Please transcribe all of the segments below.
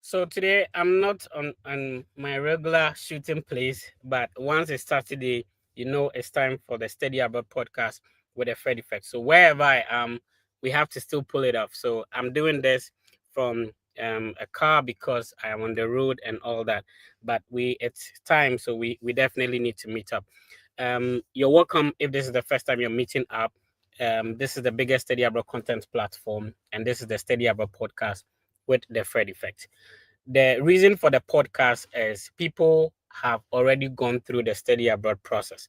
So today I'm not on my regular shooting place, but once it's Saturday, it's time for the Steady Abroad podcast with a Fred Effect. So wherever I am, we have to still pull it off. So I'm doing this from a car because I am on the road and all that. But it's time, so we definitely need to meet up. You're welcome if this is the first time you're meeting up. This is the biggest Steady Abroad content platform, and this is the Steady Abroad podcast with the Fred Effect. The reason for the podcast is people have already gone through the study abroad process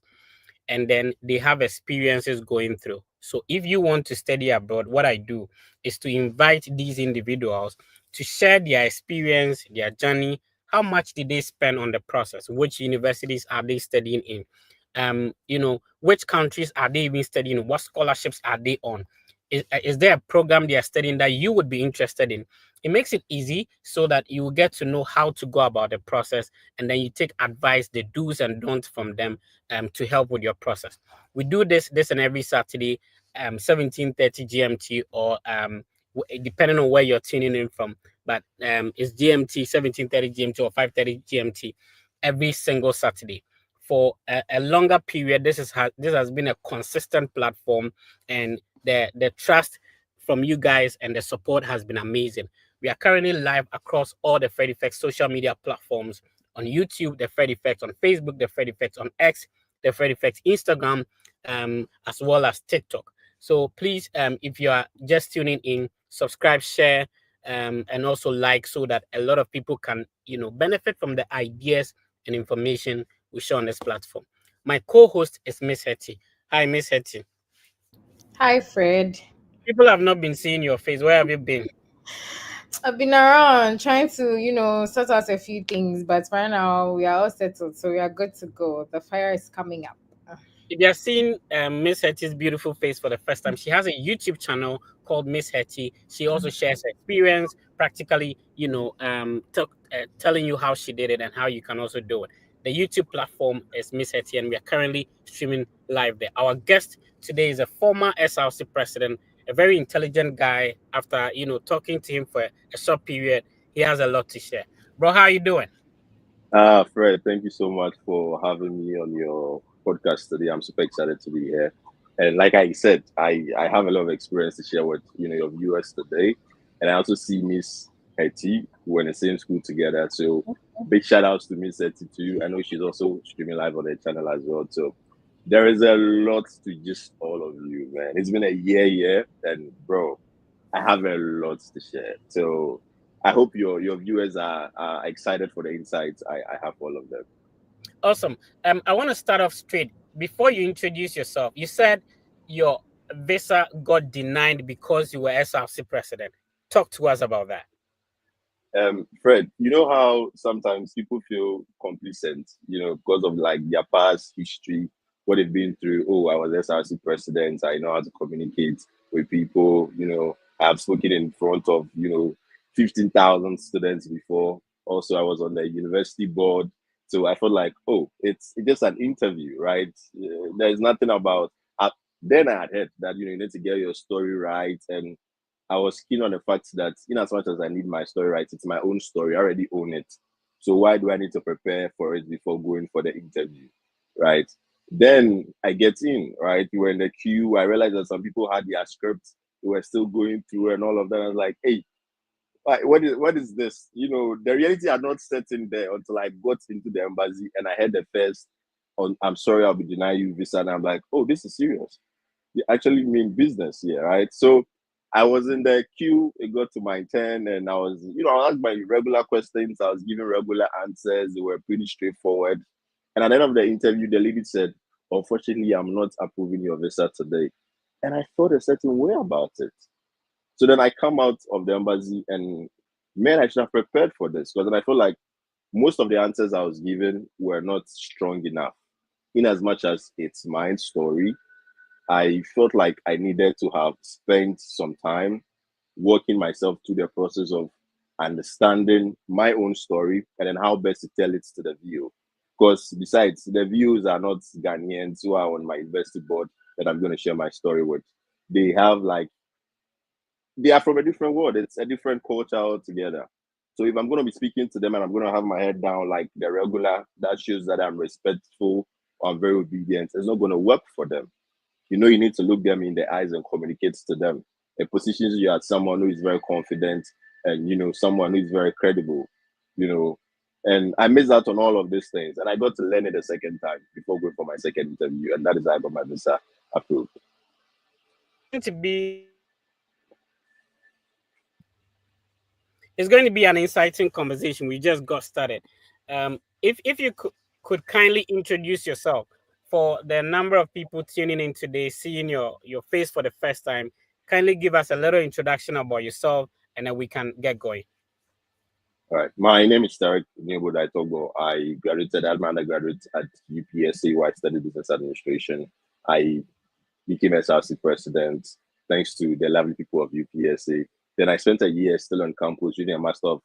and then they have experiences going through. So if you want to study abroad, what I do is to invite these individuals to share their experience, their journey, how much did they spend on the process, which universities are they studying in, which countries are they even studying, what scholarships are they on, is there a program they are studying that you would be interested in. It makes it easy so that you will get to know how to go about the process, and then you take advice, the do's and don'ts from them, to help with your process. We do this and every Saturday, 17:30 GMT, or depending on where you're tuning in from, but it's GMT 17:30 GMT or 5:30 GMT every single Saturday for a longer period. This has been a consistent platform, and the trust from you guys and the support has been amazing. We are currently live across all the Fred Effect social media platforms: on YouTube, the Fred Effect; on Facebook, the Fred Effect; on X, the Fred Effect; Instagram, as well as TikTok. So please, if you are just tuning in, subscribe, share, and also like, so that a lot of people can, benefit from the ideas and information we share on this platform. My co-host is Miss Hetty. Hi, Miss Hetty. Hi, Fred. People have not been seeing your face. Where have you been? I've been around trying to, sort out a few things, but right now we are all settled, so we are good to go. The fire is coming up. If you're seeing Miss Hetty's beautiful face for the first time, she has a YouTube channel called Miss Hetty. She also shares her experience, practically, telling you how she did it and how you can also do it. The YouTube platform is Miss Hetty, and we are currently streaming live there. Our guest today is a former SRC president, a very intelligent guy. After talking to him for a short period, he has a lot to share. Bro, how you doing? Fred, thank you so much for having me on your podcast today. I'm super excited to be here. And like I said, I have a lot of experience to share with your viewers today. And I also see Miss Hetty. We're in the same school together. So big shout outs to Miss Hetty too. I know she's also streaming live on her channel as well. So there is a lot to just all of you, man. It's been a year, and bro, I have a lot to share. So I hope your viewers are excited for the insights I have for all of them. Awesome. I want to start off straight. Before you introduce yourself, you said your visa got denied because you were SRC president. Talk to us about that. Fred, you know how sometimes people feel complacent, because of like their past history, what they've been through. Oh, I was SRC president. I know how to communicate with people. I've spoken in front of 15,000 students before. Also, I was on the university board, so I felt like, oh, it's just an interview, right? There's nothing about. Then I had heard that you need to get your story right, and I was keen on the fact that, in as much as I need my story right, it's my own story. I already own it. So why do I need to prepare for it before going for the interview, right? Then I get in, right? We were in the queue. I realized that some people had their scripts. We were still going through and all of that. I was like, hey, what is this? The reality had not set in there until I got into the embassy and I had the first on, I'm sorry, I'll be denying you visa. And I'm like, oh, this is serious. You actually mean business here, right? So I was in the queue. It got to my turn, and I asked my regular questions. I was giving regular answers. They were pretty straightforward. And at the end of the interview, the lady said, "Unfortunately, I'm not approving your visa today." And I felt a certain way about it. So then I come out of the embassy, and man, I should have prepared for this, because then I feel like most of the answers I was given were not strong enough. In as much as it's my story, I felt like I needed to have spent some time working myself through the process of understanding my own story and then how best to tell it to the view. Because besides, the views are not Ghanaians who are on my investor board that I'm going to share my story with. They have like, they are from a different world. It's a different culture altogether. So if I'm going to be speaking to them and I'm going to have my head down like the regular, that shows that I'm respectful or I'm very obedient. It's not going to work for them. You need to look them in the eyes and communicate to them. It positions you as someone who is very confident and someone who is very credible. You know, and I missed out on all of these things, and I got to learn it a second time before going for my second interview, and that is how I got my visa approved. Going to be It's going to be an exciting conversation. We just got started. If you could kindly introduce yourself for the number of people tuning in today, seeing your face for the first time, kindly give us a little introduction about yourself, and then we can get going. All right, my name is Tarek Nyebodai Togo. I graduated as my undergraduate at UPSC, where I studied business administration. I became SRC president thanks to the lovely people of UPSA. Then I spent a year still on campus reading a master of,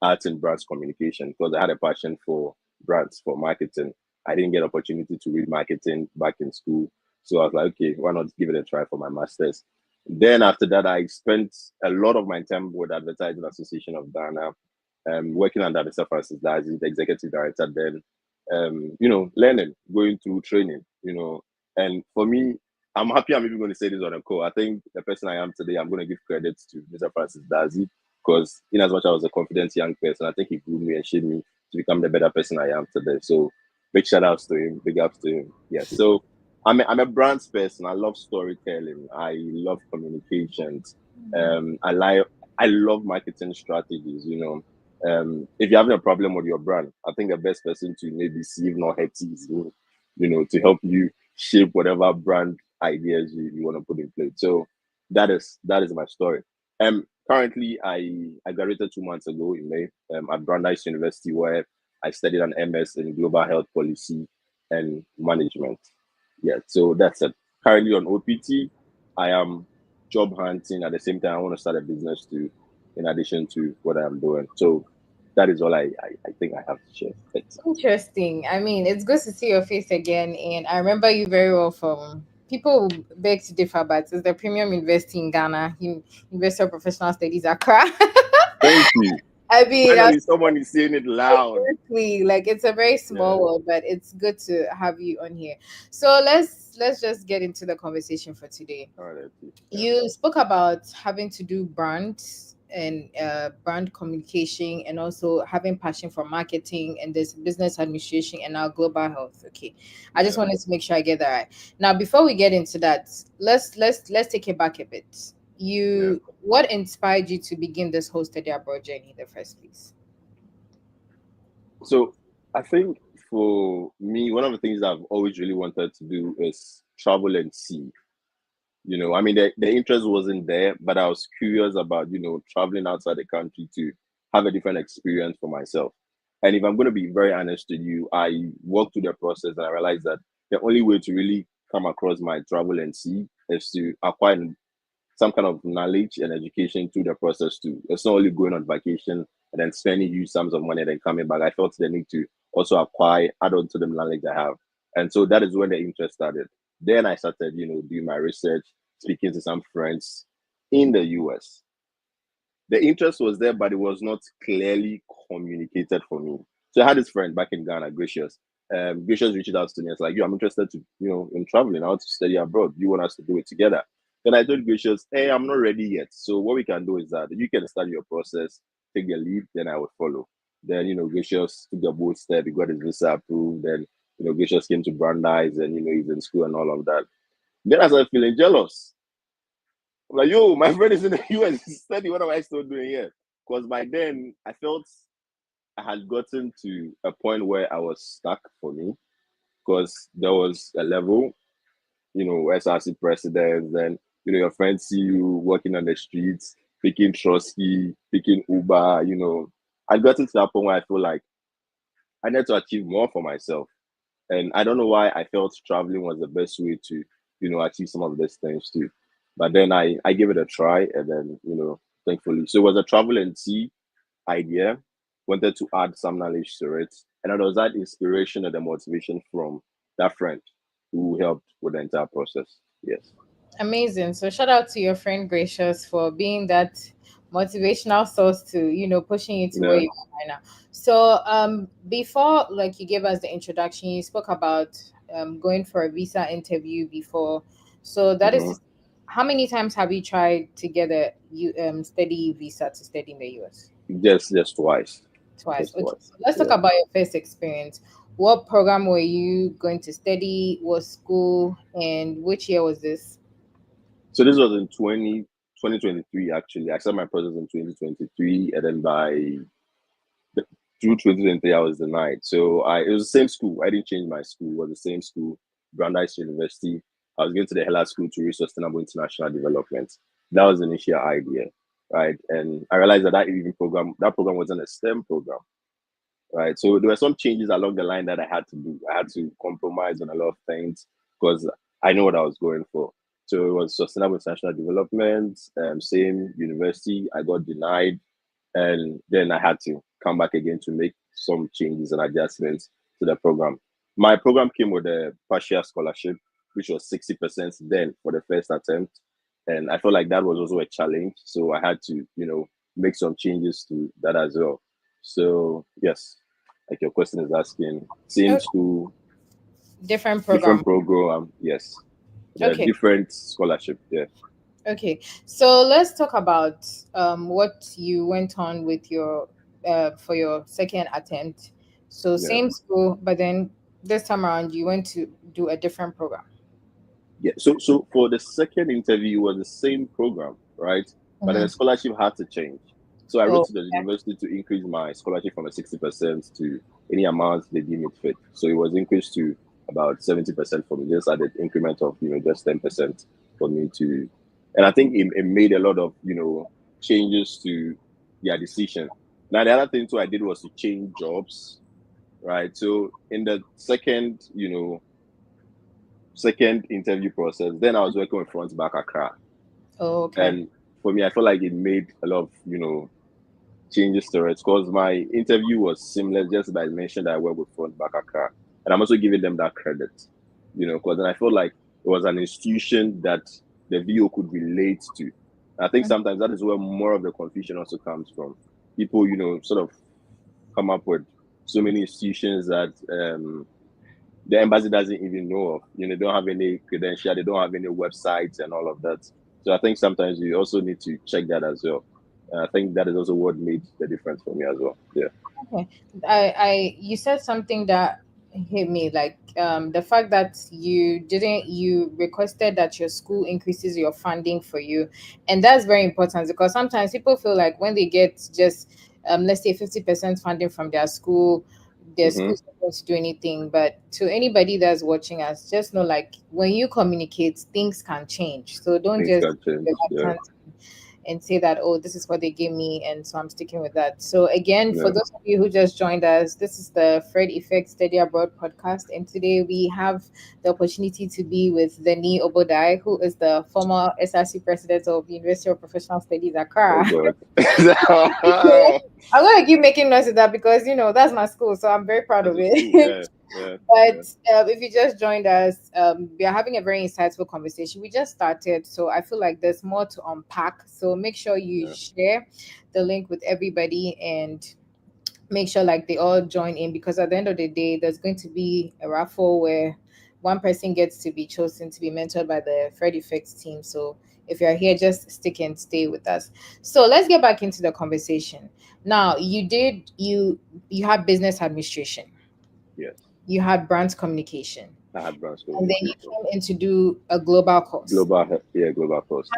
arts and brands communication because I had a passion for brands, for marketing. I didn't get opportunity to read marketing back in school. So I was like, okay, why not give it a try for my master's? Then after that, I spent a lot of my time with Advertising Association of Ghana, working under Mr. Francis Dazi, the executive director then, learning, going through training, and for me, I'm happy I'm even going to say this on a call. I think the person I am today, I'm going to give credit to Mr. Francis Dazi because, in as much as I was a confident young person, I think he grew me and shaped me to become the better person I am today. So, big shout outs to him, big ups to him. Yes. So, I'm a brands person. I love storytelling. I love communications. I love marketing strategies. If you're having a problem with your brand, I think the best person to maybe see, if not hurt, is me, to help you shape whatever brand ideas you want to put in place. So that is my story. Currently I graduated 2 months ago in May at Brandeis University where I studied an MS in global health policy and management. Yeah, so that's it. Currently on OPT, I am job hunting at the same time. I want to start a business too, in addition to what I'm doing. So that is all I think I have to share. Thanks. Interesting. I mean, it's good to see your face again, and I remember you very well from people beg to differ, but it's the premium university in Ghana, University of Professional Studies Accra. Thank you. I mean, Finally, someone is saying it loud. exactly, like it's a very Yeah. small world, but it's good to have you on here. So let's just get into the conversation for today. All right. Yeah. You spoke about having to do brands and brand communication and also having passion for marketing and this business administration and now global health. Okay, I just Yeah. wanted to make sure I get that right. Now before we get into that, let's take it back a bit. Yeah. What inspired you to begin this whole study abroad journey in the first place? So I think for me, one of the things I've always really wanted to do is travel and see. I mean, the interest wasn't there, but I was curious about, traveling outside the country to have a different experience for myself. And if I'm going to be very honest with you, I walked through the process and I realized that the only way to really come across my travel and see is to acquire some kind of knowledge and education through the process too. It's not only going on vacation and then spending huge sums of money and then coming back. I felt the need to also acquire, add on to the knowledge I have. And so that is when the interest started. Then I started, doing my research, speaking to some friends in the US. The interest was there, but it was not clearly communicated for me. So I had this friend back in Ghana, Gracious. Gracious reached out to me. It's like, I'm interested to, in traveling. I want to study abroad. You want us to do it together? Then I told Gracious, hey, I'm not ready yet. So what we can do is that you can start your process, take the lead, then I will follow. Then, Gracious took the bold step. He got his visa approved. Then, Gracious came to Brandeis and, he's in school and all of that. Then I started feeling jealous. I'm like, yo, my friend is in the US study. What am I still doing here? Because by then I felt I had gotten to a point where I was stuck for me. Because there was a level, SRC presidents, then your friends see you walking on the streets, picking Trotsky, picking Uber, I got to that point where I feel like I need to achieve more for myself. And I don't know why I felt traveling was the best way to, achieve some of these things too. But then I gave it a try and then, thankfully. So it was a travel and see idea, wanted to add some knowledge to it. And it was that inspiration and the motivation from that friend who helped with the entire process. Yes. Amazing. So shout out to your friend Gracious for being that motivational source to, pushing you to where Yeah. you are right now. So before, like, you gave us the introduction, you spoke about going for a visa interview before. So that Hmm. is, how many times have you tried to get a study visa to study in the US? Just twice. Twice. Just Okay, twice. so let's talk Yeah. about your first experience. What program were you going to study? What school? And which year was this? So this was in 2023 actually. I started my process in 2023, and then through 2023 I was denied. So it was the same school. I didn't change my school. It was the same school, Brandeis University. I was going to the Hella School to Reach Sustainable International Development. That was the initial idea, right? And I realized that program wasn't a STEM program, right? So there were some changes along the line that I had to do. I had to compromise on a lot of things because I know what I was going for. So it was Sustainable International Development, same university. I got denied, and then I had to come back again to make some changes and adjustments to the program. My program came with a partial scholarship, which was 60% then for the first attempt. And I felt like that was also a challenge. So I had to, make some changes to that as well. So, yes, like your question is asking, same Okay, school, different different program. program, yes, the Okay. different scholarship, yeah, Okay, so let's talk about what you went on with your for your second attempt. So yeah. same school, but then this time around you went to do a different program. Yeah. So for the second interview, it was the same program, right? But then the Mm-hmm. scholarship had to change. So I wrote Oh, to the okay. university to increase my scholarship from a 60% to any amount they deem it fit. So it was increased to about 70% for me. Just added increment of just 10% for me to, and I think it made a lot of changes to their decision. Now the other thing too I did was to change jobs, right? So in the second interview process. Then I was working with Front Back Accra. Oh, okay. And for me, I felt like it made a lot of, changes to it because my interview was seamless just by mentioning that I work with Front Back Accra. And I'm also giving them that credit, because then I felt like it was an institution that the VO could relate to. I think Mhm. sometimes that is where more of the confusion also comes from. People, sort of come up with so many institutions that the embassy doesn't even know of. They don't have any credential, they don't have any websites and all of that. So I think sometimes you also need to check that as well. And I think that is also what made the difference for me as well. Yeah. Okay. You said something that hit me, like the fact that you requested that your school increases your funding for you, and that's very important because sometimes people feel like when they get just let's say 50% funding from their Mm-hmm. school's not going to do anything. But to anybody that's watching us, just know, like, when you communicate, things can change. So don't Things just got changed. Yeah. and say that, oh, this is what they gave me, and so I'm sticking with that. So again, for Yeah. those of you who just joined us, this is the Fred Effect Study Abroad podcast, and today we have the opportunity to be with Deni Obodai, who is the former SRC president of the University of Professional Studies, Oh Accra. God. I'm gonna keep making noise of that because that's my school, so I'm very proud That's of a school. it. Yeah. Yeah. Yeah. But if you just joined us, we are having a very insightful conversation. We just started, so I feel like there's more to unpack. So make sure you Yeah. share the link with everybody and make sure like they all join in, because at the end of the day, there's going to be a raffle where one person gets to be chosen to be mentored by the Fred Effects team. So if you're here, just stick and stay with us. So let's get back into the conversation. Now, you had business administration, Yes. you had brand communication, I had branch and then you communication. came in to do a global course. Global cost. Yeah.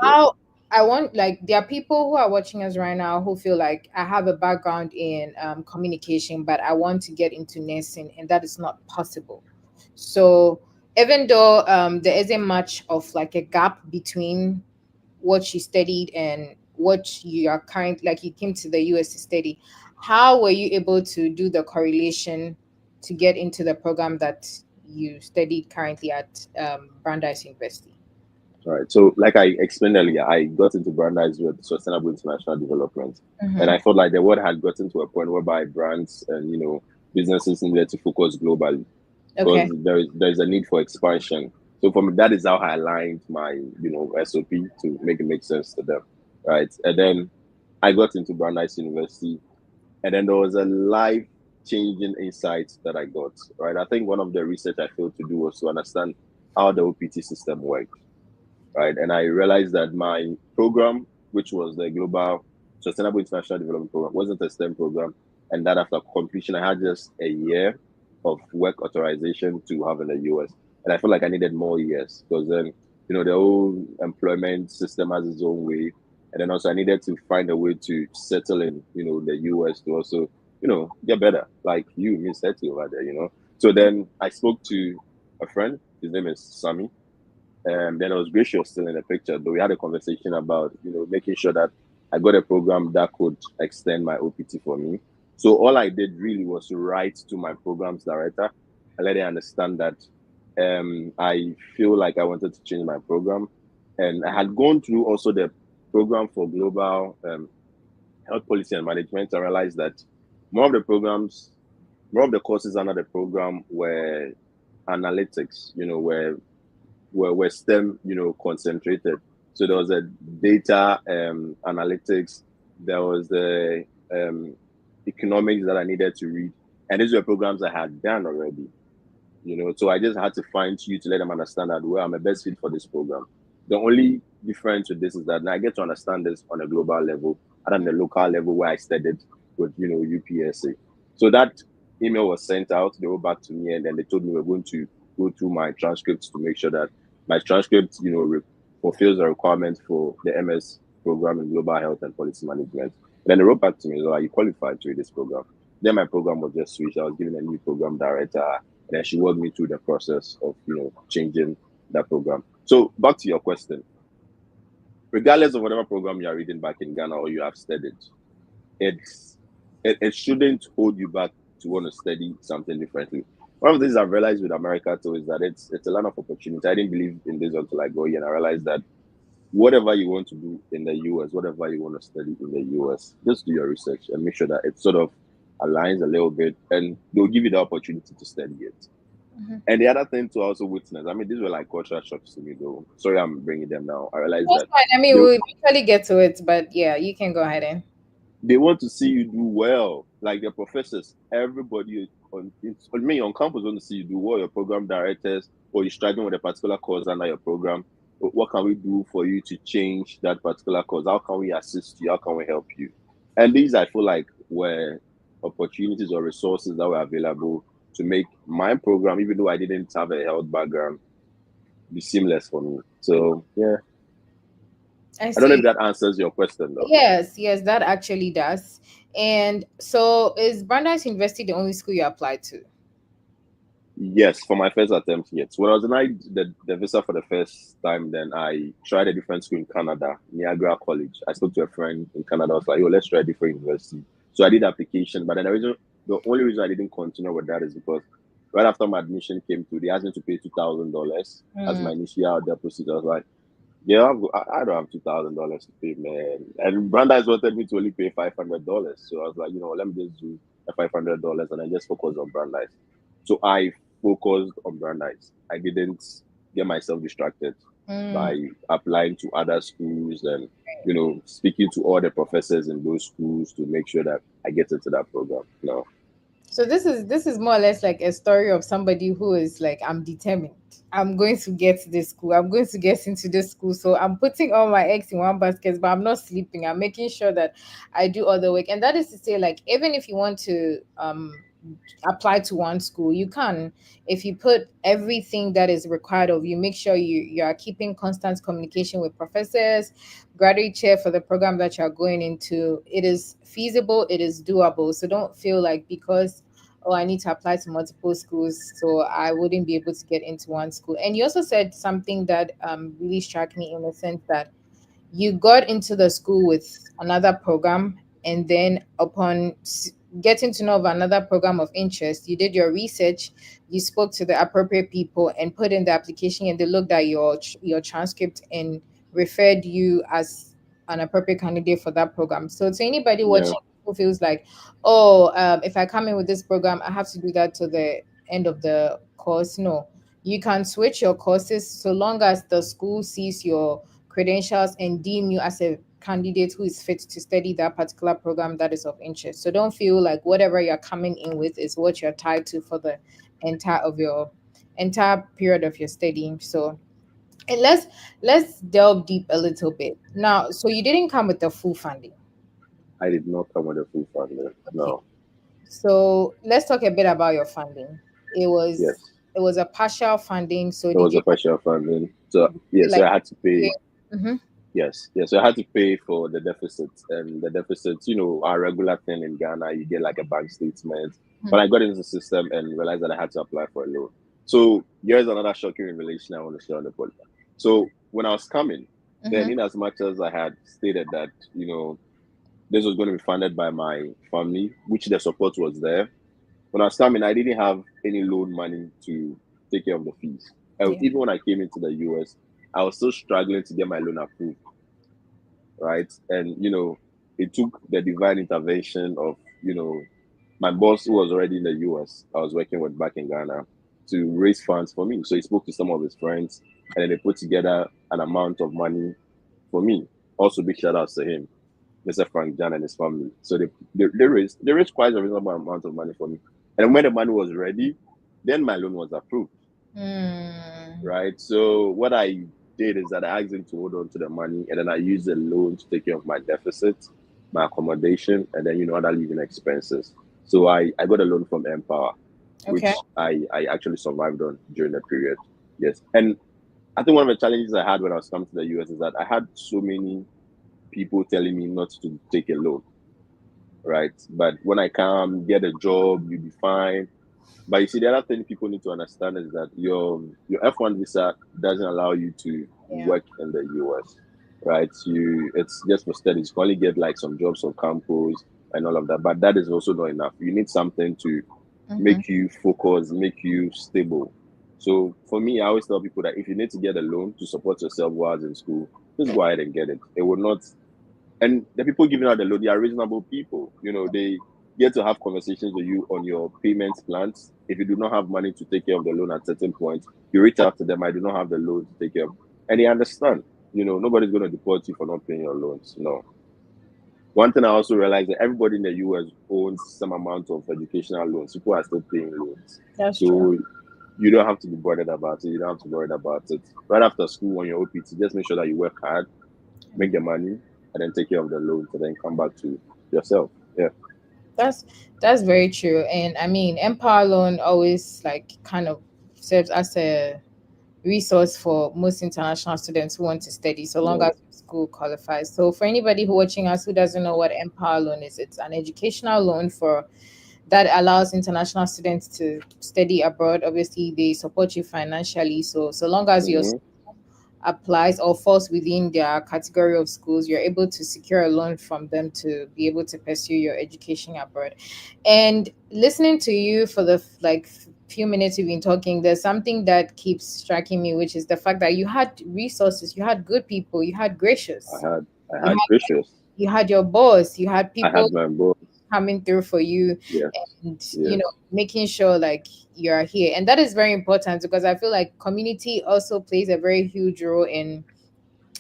How I want, like, there are people who are watching us right now who feel like I have a background in communication, but I want to get into nursing, and that is not possible. So even though there isn't much of like a gap between what you studied and what you are current, like, you came to the US to study, how were you able to do the correlation to get into the program that you studied currently at Brandeis University? All right. So, like I explained earlier, I got into Brandeis with sustainable international development, and Mm-hmm. I felt like the world had gotten to a point whereby brands and businesses needed to focus globally because Okay. there's a need for expansion. So, for me, that is how I aligned my SOP to make it make sense to them, right? And then I got into Brandeis University, and then there was a life changing insight that I got. Right, I think one of the research I failed to do was to understand how the OPT system worked. Right, and I realized that my program, which was the Global Sustainable International Development Program, wasn't a STEM program, and that after completion, I had just a year of work authorization to have in the US, and I felt like I needed more years because then the whole employment system has its own way, and then also I needed to find a way to settle in the US to also get better, like you, Miss Hetty over there. So then I spoke to a friend. His name is Sami. Then it was great she was still in the picture, but we had a conversation about making sure that I got a program that could extend my OPT for me. So all I did really was to write to my programs director and let her understand that I feel like I wanted to change my program, and I had gone through also the program for global health policy and management. I realized that more of the programs, more of the courses under the program were analytics, were STEM, concentrated. So there was a data analytics, there was the economics that I needed to read, and these were programs I had done already. So I just had to find you to let them understand that well, I'm a best fit for this program. The only difference with this is that now I get to understand this on a global level and on the local level where I studied with UPSA. So that email was sent out, they wrote back to me, and then they told me we're going to go through my transcripts to make sure that my transcript fulfills the requirements for the MS program in global health and policy management. And then they wrote back to me, so are you qualified to read this program? Then my program was just switched. I was given a new program director, and then she walked me through the process of changing that program. So back to your question, regardless of whatever program you are reading back in Ghana or you have studied, it shouldn't hold you back to want to study something differently. One of the things I've realized with America too is that it's a land of opportunity. I didn't believe in this until I go here, and I realized that whatever you want to do in the US, whatever you want to study in the US, just do your research and make sure that it sort of aligns a little bit, and they'll give you the opportunity to study it. Mm-hmm. And the other thing to also witness, I mean, these were like cultural shocks to me, though. Sorry, I'm bringing them now. I realized That's that fine. I mean, they we'll eventually get to it, but yeah, you can go ahead and. they want to see you do well. Like the professors, everybody on campus want to see you do well. Your program directors, or you're struggling with a particular course under your program. What can we do for you to change that particular course? How can we assist you? How can we help you? And these, I feel like, were opportunities or resources that were available to make my program, even though I didn't have a health background, be seamless for me. So yeah, I I don't know if see. that answers your question though. Yes, yes, that actually does. And so, is Brandeis University the only school you applied to? Yes, for my first attempt, yes. When I was denied the visa for the first time, then I tried a different school in Canada, Niagara College. I spoke to a friend in Canada. I was like, yo, let's try a different university. So I did the application, but then the only reason I didn't continue with that is because right after my admission came through, they asked me to pay $2,000 as my Mm. initial deposit. I was like, yeah, I don't have $2,000 to pay, man. And Brandeis wanted me to only pay $500. So I was like, let me just do the $500 and then just focus on Brandeis. So I focused on Brandeis. I didn't get myself distracted Mm. by applying to other schools and, speaking to all the professors in those schools to make sure that I get into that program. No. So this is more or less like a story of somebody who is like, I'm determined. I'm going to get to this school. I'm going to get into this school. So I'm putting all my eggs in one basket, but I'm not sleeping. I'm making sure that I do all the work. And that is to say, like, even if you want to apply to one school, you can. If you put everything that is required of you, make sure you are keeping constant communication with professors, graduate chair for the program that you're going into. It is feasible, it is doable. So don't feel like because, oh, I need to apply to multiple schools, so I wouldn't be able to get into one school. And you also said something that really struck me, in the sense that you got into the school with another program, and then upon getting to know of another program of interest, you did your research, you spoke to the appropriate people and put in the application, and they looked at your transcript and referred you as an appropriate candidate for that program. So to anybody Yeah. watching who feels like, oh, if I come in with this program, I have to do that to the end of the course, no, you can switch your courses so long as the school sees your credentials and deem you as a candidate who is fit to study that particular program that is of interest. So don't feel like whatever you're coming in with is what you're tied to for the entire period of your studying. So and let's delve deep a little bit now. So you didn't come with the full funding. I did not come with a full funder. Okay. No. So let's talk a bit about your funding. It was Yes. it was a partial funding. So It did was you a partial funding. So yeah, feel so like I had to pay. mm-hmm. Yes, yes. So I had to pay for the deficit, and the deficits, our regular thing in Ghana, you get like a bank statement. But I got into the system and realized that I had to apply for a loan. So here's another shocking revelation I want to share on the podcast. So when I was coming, then Mm-hmm. in as much as I had stated that, this was going to be funded by my family, which the support was there. When I was coming, I didn't have any loan money to take care of the fees. And Yeah. even when I came into the US, I was still struggling to get my loan approved, right? And it took the divine intervention of my boss who was already in the US. I was working with back in Ghana to raise funds for me. So he spoke to some of his friends, and then they put together an amount of money for me. Also, big shout outs to him, Mr. Frank John and his family. So they raised quite a reasonable amount of money for me. And when the money was ready, then my loan was approved, Mm. right? So what I did is that I asked him to hold on to the money, and then I used the loan to take care of my deficit, my accommodation, and then other living expenses. So I got a loan from Empower, Okay. which I actually survived on during the period. Yes, and I think one of the challenges I had when I was coming to the US is that I had so many people telling me not to take a loan, right? But when I come, get a job, you'll be fine. But you see, the other thing people need to understand is that your F1 visa doesn't allow you to Yeah. work in the US, right? It's just for studies. You can only get like some jobs on campus and all of that, but that is also not enough. You need something to Mm-hmm. make you focus, make you stable. So for me, I always tell people that if you need to get a loan to support yourself while in school, just go ahead and get it. It will not, and the people giving out the loan, they are reasonable people. They get to have conversations with you on your payments plans. If you do not have money to take care of the loan at certain points, you reach out to them. I do not have the loan to take care of, and they understand. Nobody's going to deport you for not paying your loans. No. One thing I also realized that everybody in the US owns some amount of educational loans. People are still paying loans, That's true. so you don't have to be bothered about it. You don't have to be worried about it. Right after school, when you're OPT, just make sure that you work hard, make the money, and then take care of the loans, and then come back to yourself. Yeah. That's that's very true. And I mean, Empower Loan always like kind of serves as a resource for most international students who want to study, so long Yeah. as your school qualifies. So for anybody who watching us who doesn't know what Empower Loan is, it's an educational loan for that allows international students to study abroad. Obviously, they support you financially. So long as your Mm-hmm. applies or falls within their category of schools, you're able to secure a loan from them to be able to pursue your education abroad. And listening to you for the few minutes you've been talking, there's something that keeps striking me, which is the fact that you had resources, you had good people, you had I gracious, had I you had had gracious. you had your boss, you had I people had my boss. coming through for you, Yes. and Yes. making sure like you're here. And that is very important because I feel like community also plays a very huge role in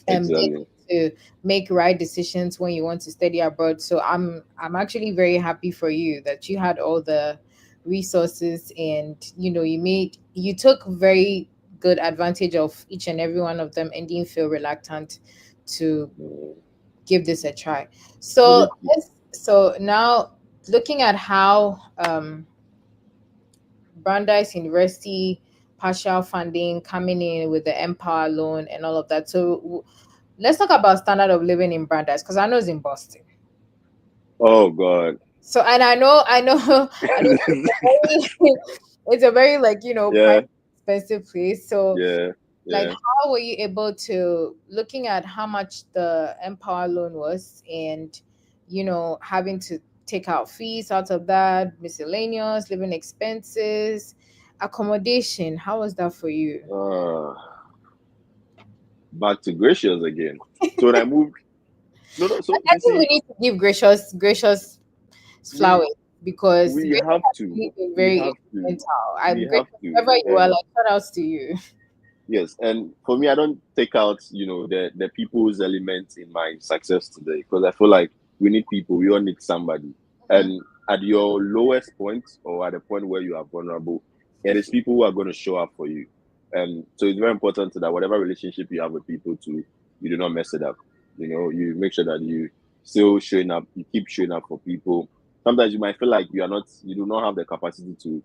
being Exactly. able to make right decisions when you want to study abroad. So I'm actually very happy for you that you had all the resources, and you took very good advantage of each and every one of them and didn't feel reluctant to Mm. give this a try. You So need to. so now looking at how Brandeis University partial funding coming in with the Empower loan and all of that. So let's talk about standard of living in Brandeis because I know it's in Boston. Oh God. So and I know it's a very like Yeah. private expensive place. So Yeah. like Yeah. how were you able to looking at how much the Empower loan was and having to take out fees out of that, miscellaneous living expenses, accommodation, how was that for you? Uh, Back to gracious again. So when I moved, no, no. So I you think we see, need to give gracious we flowers because we gracious have has to. really been We very have to. instrumental. I'm We have grateful to. wherever you are, And like shout outs to you. Yes, and for me, I don't take out, the people's element in my success today because I feel like we need people. We all need somebody. Mhm. And at your lowest point or at the point where you are vulnerable, it is people who are going to show up for you. And so it's very important that whatever relationship you have with people, to you do not mess it up. You make sure that you still showing up. You keep showing up for people. Sometimes you might feel like you do not have the capacity to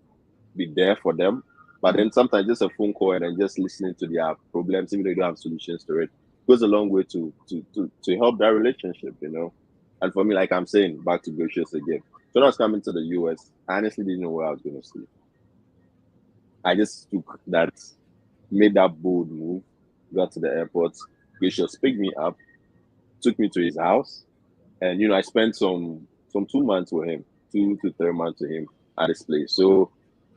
be there for them. But Mm. then sometimes just a phone call and then just listening to their problems, even though you don't have solutions to it, goes a long way to help that relationship. And for me, like I'm saying, back to Gracious again. So when I was coming to the US, I honestly didn't know where I was going to sleep. I just made that bold move, got to the airport. Gracious picked me up, took me to his house, and I spent some 2 months with him, 2 to 3 months with him at his place. So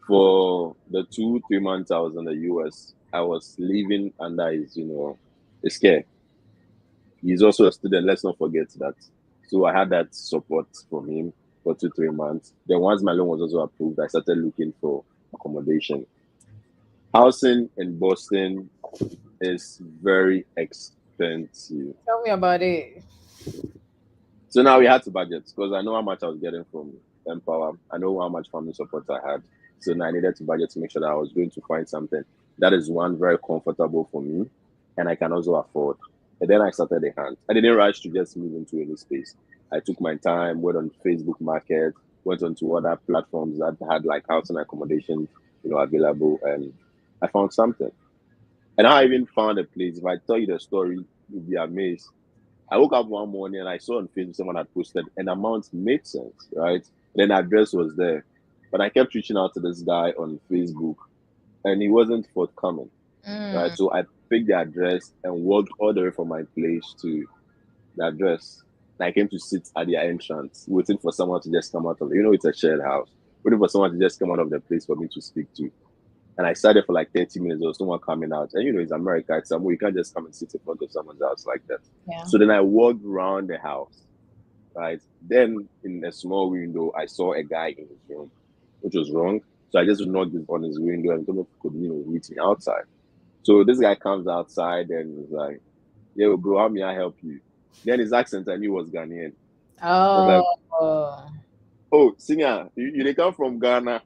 for the 2 3 months I was in the US, I was living under his care. He's also a student. Let's not forget that. So I had that support from him for 2 3 months. Then once my loan was also approved, I started looking for accommodation. Housing in Boston is very expensive. Tell me about it. So now we had to budget because I know how much I was getting from Empower. I know how much family support I had. So now I needed to budget to make sure that I was going to find something that is one very comfortable for me and I can also afford. And then I started the hunt. I didn't rush to just move into any space. I took my time, went on Facebook Market, went on to other platforms that had like housing accommodation, available, and I found something. And I even found a place. If I tell you the story, you'll be amazed. I woke up one morning and I saw on Facebook someone had posted an amount made sense, right? Then the address was there. But I kept reaching out to this guy on Facebook and he wasn't forthcoming, right? Mm. So I picked the address and walked all the way from my place to the address. And I came to sit at their entrance, waiting for someone to just come out of it's a shared house, waiting for someone to just come out of the place for me to speak to. And I sat there for like 30 minutes. There was someone coming out. And it's America. It's somewhere you can't just come and sit in front of someone's house like that. Yeah. So then I walked around the house, right? Then in a small window, I saw a guy in his room, which was wrong. So I just knocked on his window and someone could, meet me outside. So this guy comes outside and was like, "Yo, bro, how may I help you?" Then his accent I knew was Ghanaian. I was like, Oh. "Oh, singer, you they come from Ghana?"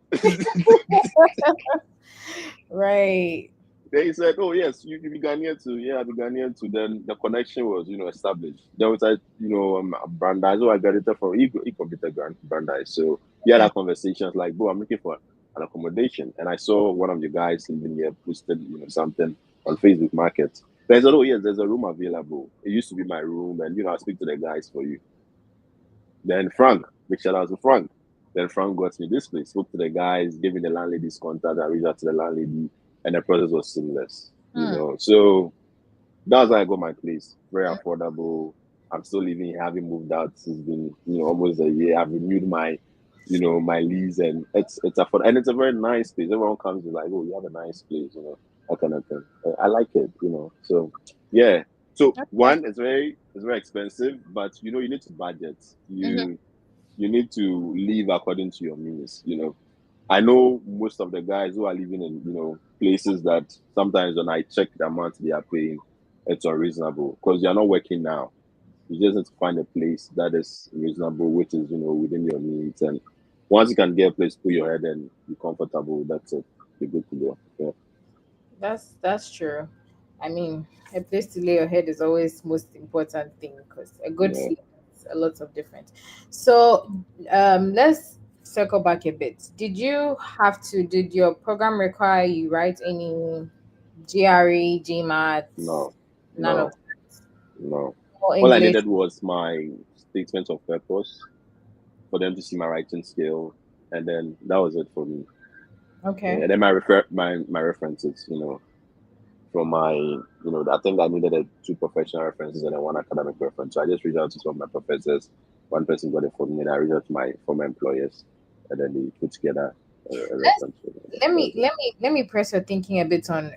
Right. Then he said, "Oh yes, you be Ghanaian too." Yeah, I be Ghanaian too. Then the connection was, established. Then we said, Brandeis. So I graduated from he computed Brandeis. So we had our conversations like, "Bro, I'm looking for an accommodation," and I saw one of the guys living here posted, something on Facebook Market. Then I said, "Oh yes, there's a room available. It used to be my room, and I speak to the guys for you." Then Frank, big shout out to Frank. Then Frank got me this place, spoke to the guys, gave me the landlady's contact, I reached out to the landlady, and the process was seamless. Hmm. So that's how I got my place. Very affordable. I'm still living here, having moved out. It's been, almost a year. I've renewed my lease, and it's affordable, and it's a very nice place. Everyone comes and like, "Oh, you have a nice place," that kind of thing. I like it. So yeah. So Okay. one, it's very expensive, but you need to budget. Mhm. You need to live according to your means. I know most of the guys who are living in, places that sometimes when I check the amount they are paying, it's unreasonable because they are not working now. You just need to find a place that is reasonable, which is, within your needs. And once you can get a place to put your head and be comfortable, that's it. You're good to go. Yeah. That's true. I mean, a place to lay your head is always most important thing because a good Yeah. sleep is a lot of different. So, let's circle back a bit. Did your program require you write any GRE, GMAT, No, none of no, no. or All I English? needed was my statement of purpose for them to see my writing skill. And then that was it for me. Okay. And then my references, from I think I needed two professional references and then one academic reference. So I just reached out to some of my professors. One person got it for me, and I reached out to my former employers, and then they put together a Let's reference for me. let That me was it. let me let me press your thinking a bit on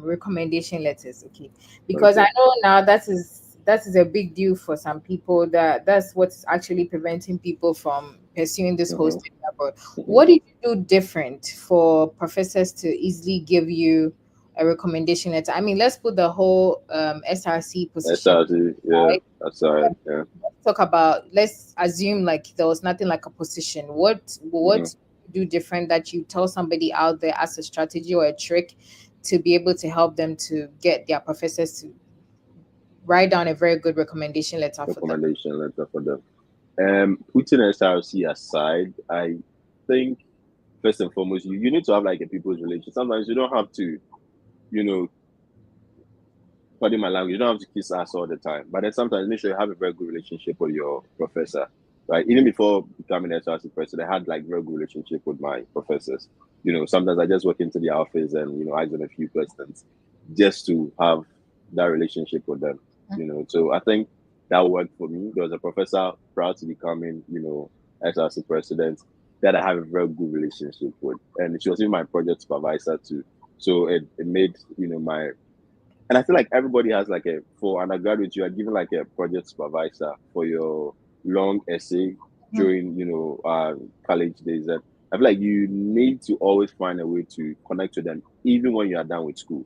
recommendation letters, okay? Because I Okay. know now that is a big deal for some people. That's what's actually preventing people from pursuing this whole Mm-hmm. study abroad. Mm-hmm. What did you do different for professors to easily give you a recommendation letter. I mean, let's put the whole SRC position, SRC, yeah, right? that's right. Yeah. Let's talk about, let's assume like there was nothing like a position. Mm-hmm. What you do different that you tell somebody out there as a strategy or a trick to be able to help them to get their professors to write down a very good recommendation letter for them? Recommendation letter for them. Putting SRC aside, I think first and foremost, you need to have like a people's relation. Sometimes you don't have to, you know, pardon my language, you don't have to kiss ass all the time. But then sometimes make sure you have a very good relationship with your professor. Right. Even before becoming SRC president, I had like very good relationship with my professors. Sometimes I just walk into the office and ask them a few questions just to have that relationship with them. So I think that worked for me. There was a professor proud to becoming, SRC president that I have a very good relationship with. And she was even my project supervisor too. So it made, my and I feel like everybody has like for undergraduate, you are given like a project supervisor for your long essay during, college days. And I feel like you need to always find a way to connect with them, even when you are done with school.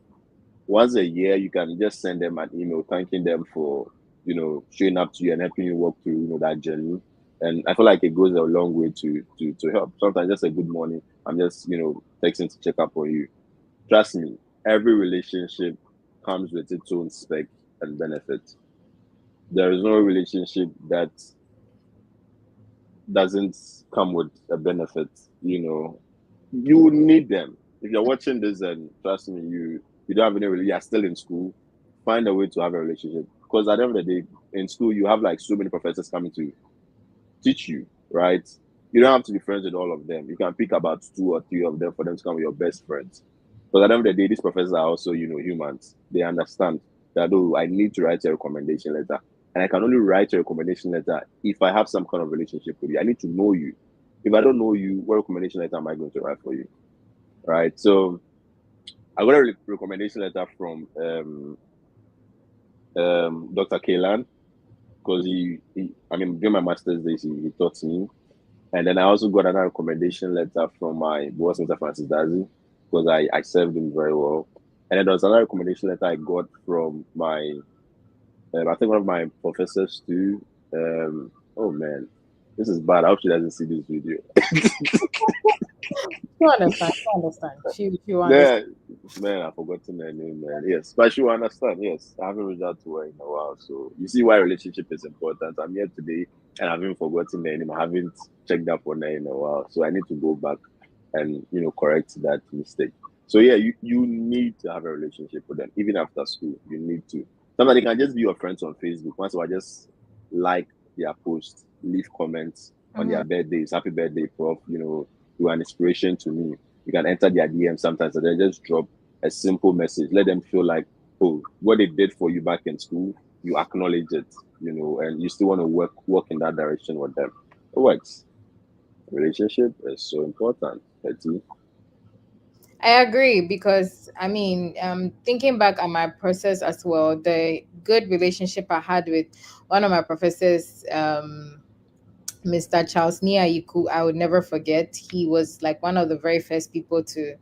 Once a year, you can just send them an email thanking them for, showing up to you and helping you walk through, that journey. And I feel like it goes a long way to help. Sometimes just a good morning, I'm just, texting to check up on you. Trust me, every relationship comes with its own spec and benefit. There is no relationship that doesn't come with a benefit. You need them. If you're watching this, and trust me, you don't have any you're still in school, find a way to have a relationship. Because at the end of the day, in school, you have like so many professors coming to teach you, right? You don't have to be friends with all of them. You can pick about two or three of them for them to become your best friends. Because at the end of the day, these professors are also, humans. They understand that, oh, I need to write a recommendation letter. And I can only write a recommendation letter if I have some kind of relationship with you. I need to know you. If I don't know you, what recommendation letter am I going to write for you? Right. So I got a recommendation letter from Dr. Kaylan because I mean, during my master's days, he taught me. And then I also got another recommendation letter from my boss, Mr. Francis Dazi, because I served him very well. And then there was another recommendation letter I got from I think one of my professors too. Oh man, this is bad. I hope she doesn't see this video. You understand? You understand? She will understand. Yeah, man, I've forgotten her name, man. Yes, but she will understand. Yes, I haven't reached out to her in a while. So you see why relationship is important. I'm here today and I haven't forgotten her name. I haven't checked up on her in a while. So I need to go back and correct that mistake. So yeah, you need to have a relationship with them. Even after school, you need to. Somebody can just be your friends on Facebook. Once I just like their post, leave comments on Mm-hmm. their birthdays. Happy birthday, Prof. You are an inspiration to me. You can enter their DM sometimes and then just drop a simple message. Let them feel like, oh, what they did for you back in school, you acknowledge it, and you still want to work in that direction with them. It works. Relationship is so important, Betty. I agree because I mean, thinking back at my process as well, the good relationship I had with one of my professors, Mr. Charles Nia Yiku, I would never forget. He was like one of the very first people to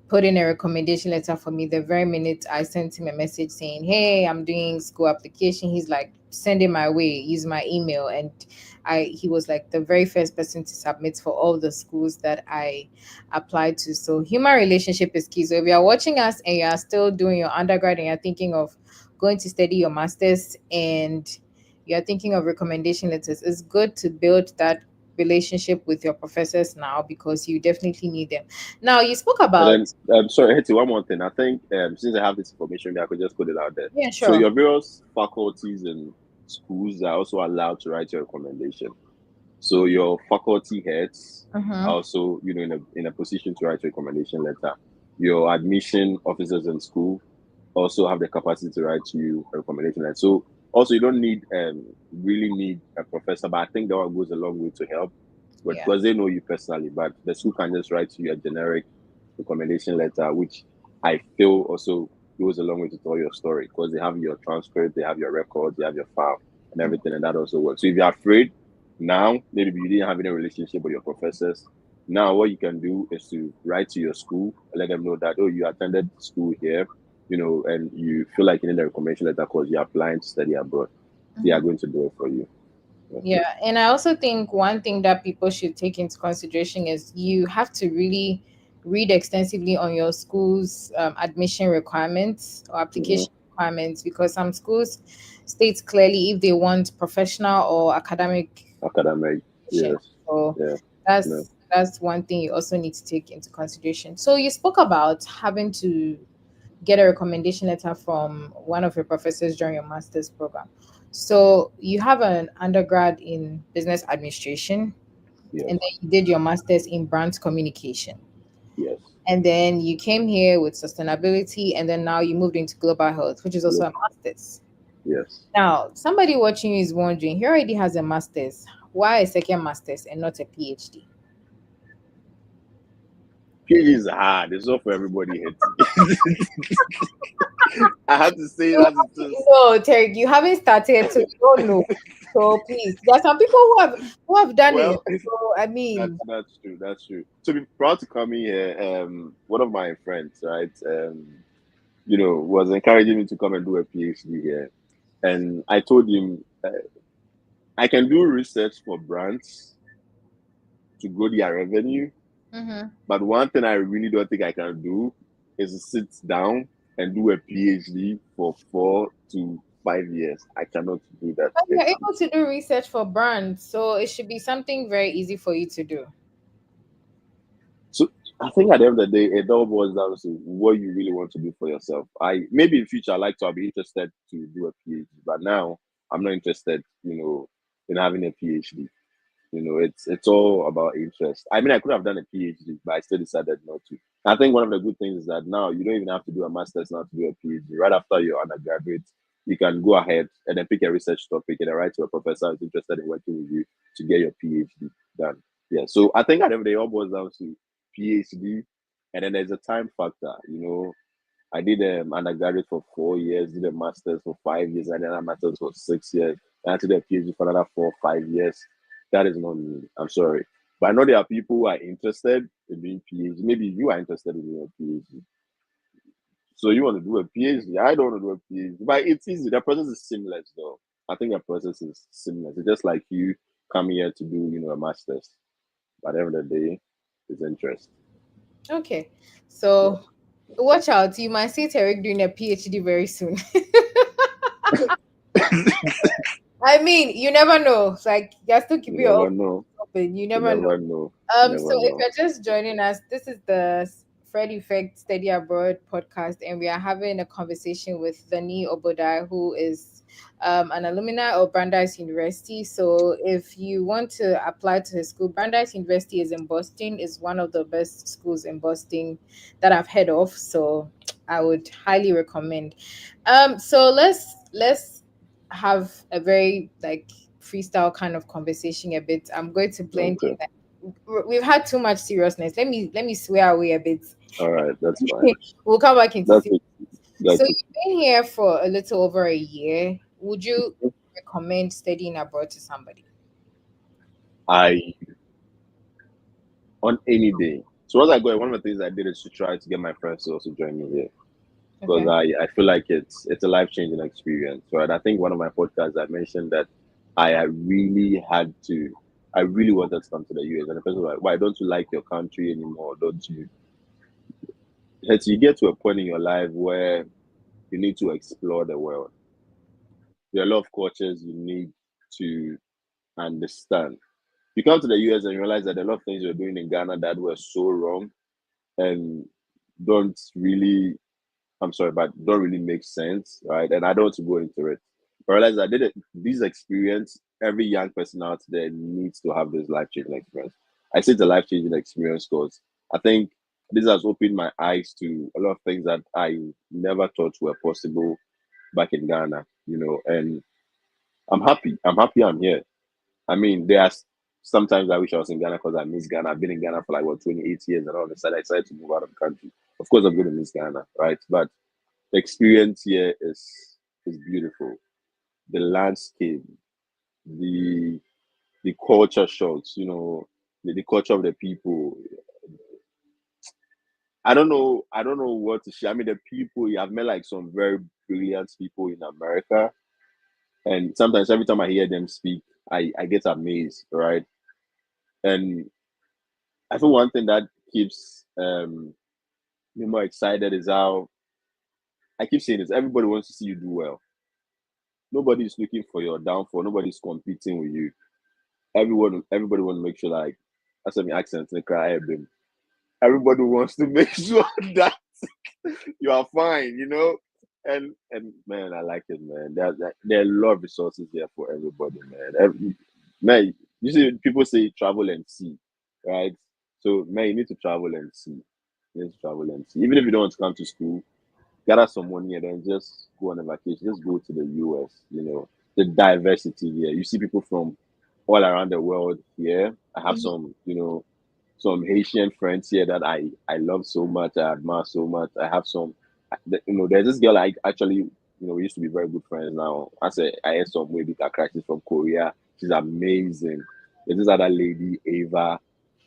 put in a recommendation letter for me the very minute I sent him a message saying, "Hey, I'm doing school application." He's like, "Send it my way, use my email." And he was like the very first person to submit for all the schools that I applied to. So human relationship is key. So if you're watching us and you are still doing your undergrad and you're thinking of going to study your masters and you're thinking of recommendation letters, it's good to build that relationship with your professors now because you definitely need them. Now you spoke And then, about, sorry, Hetty, one more thing. I think since I have this information, I could just put it out there. yeah, So sure. your various faculties and schools are also allowed to write your recommendation. So your faculty heads are Mm-hmm. also, in a position to write a recommendation letter. Your admission officers in school also have the capacity to write you a recommendation letter. So also you don't really need a professor, but I think that one goes a long way to help. But Yeah. because they know you personally, but the school can just write you a generic recommendation letter, which I feel also goes a long way to tell your story because they have your transcript, they have your records, they have your file and everything, and that also works. So if you're afraid now, maybe you didn't have any relationship with your professors, Now, what you can do is to write to your school and let them know that, oh, you attended school here, and you feel like you need a recommendation letter because you're applying to study abroad. They are Mhm. going to do it for you. Yeah. Yeah, and I also think one thing that people should take into consideration is you have to really read extensively on your school's admission requirements or Hmm. application requirements, because some schools state clearly if they want professional or academic Academic, admission. yes, So yeah, no, that's one thing you also need to take into consideration. So you spoke about having to get a recommendation letter from one of your professors during your master's program. So you have an undergrad in business administration, yes, and then you did your master's in brand communication. yes, And then you came here with sustainability, and then now you moved into global health, which is also a master's. yes. Now, somebody watching you is wondering, he already has a master's. Why a second master's and not a PhD? PhD is hard. It's not for everybody. I have to say it You as it is. no, Terry, you haven't started, so you don't know. So please, there are some people who have done it. Well, So I that's mean, that's true. That's true. To be proud to come in here, one of my friends, right, was encouraging me to come and do a PhD here, and I told him I can do research for brands to grow their revenue, mhm. but one thing I really don't think I can do is to sit down and do a PhD for 4 to 5 years. I cannot do that. But you're It's able to do research for brands, so it should be something very easy for you to do. So I think at the end of the day, it all boils down to what you really want to do for yourself. I maybe in future I like to be interested to do a PhD, but now I'm not interested, in having a PhD. It's all about interest. I mean, I could have done a PhD, but I still decided not to. I think one of the good things is that now you don't even have to do a master's now to do a PhD. Right after your undergraduate, you can go ahead and then pick a research topic and then write to a professor who's interested in working with you to get your PhD done. Yeah. So I think at the end of the day, it all boils down to PhD, and then there's a time factor. I did undergraduate for 4 years, did a master's for 5 years, and then a master's for 6 years. And I did a PhD for another 4 or 5 years. That is not me. I'm sorry. But I know there are people who are interested in doing PhD. Maybe you are interested in doing a PhD. So you want to do a PhD. I don't want to do a PhD. But it's easy. The process is seamless though. I think the process is seamless. It's just like you come here to do, a master's. But at the end of the day, it's interest. Okay, Yeah. so watch out. You might see Tarek doing a PhD very soon. I mean, you never know. It's like you have to keep You your never options know. open. You You never know. never know. You So never if know. you're just joining us, this is the Fred Effect Study Abroad podcast, and we are having a conversation with Dani Obodai, who is an alumni of Brandeis University. So if you want to apply to his school, Brandeis University is in Boston, is one of the best schools in Boston that I've heard of. So I would highly recommend. So let's have a very like freestyle kind of conversation a bit. I'm going to blend Okay. in that we've had too much seriousness. Let me swear away a bit. All right. That's fine. We'll come back into That's serious. it. So That's it. you've been here for a little over a year. Would you recommend studying abroad to somebody? I on any day. So once I go, one of the things I did is to try to get my friends to also join me here because Okay. I feel like it's a life changing experience. Right. I think one of my podcasts I mentioned that I really had to. I really wanted to come to the US, and the person was like, "Why don't you like your country anymore? Don't you?" It's you get to a point in your life where you need to explore the world. There are a lot of cultures you need to understand. You come to the US and you realize that a lot of things you're doing in Ghana that were so wrong and don't really, I'm sorry, but don't really make sense, right? And I don't want to go into it. But I realized I did it, this experience, every young person out there needs to have this life changing experience. I say it's a life changing experience because I think this has opened my eyes to a lot of things that I never thought were possible back in Ghana, and I'm happy. I'm happy I'm here. I mean, sometimes I wish I was in Ghana because I miss Ghana. I've been in Ghana for like 28 years, and all of a sudden I decided to move out of the country. Of course, I'm going to miss Ghana, right? But the experience here is beautiful. The landscape, the the culture shocks, the culture of the people. I don't know what to share. I mean, the people, I've met like some very brilliant people in America, and sometimes every time I hear them speak, I get amazed, right? And I think one thing that keeps me more excited is how I keep saying this: everybody wants to see you do well. Nobody's looking for your downfall. Nobody's competing with you. Everybody want to make sure, like, that's what my accent in the cry. Everybody wants to make sure that you are fine, And man, I like it, man. There are a lot of resources there for everybody, man. Man, you see, people say travel and see, right? So, man, you need to travel and see. You need to travel and see. Even if you don't want to come to school, gather some money and then just go on a vacation. Just go to the US. The diversity here. You see people from all around the world here. I have Mhm. some Haitian friends here that I love so much. I admire so much. I have some. There's this girl I actually, we used to be very good friends now. I had some way big crisis from Korea. She's amazing. There's this other lady, Ava,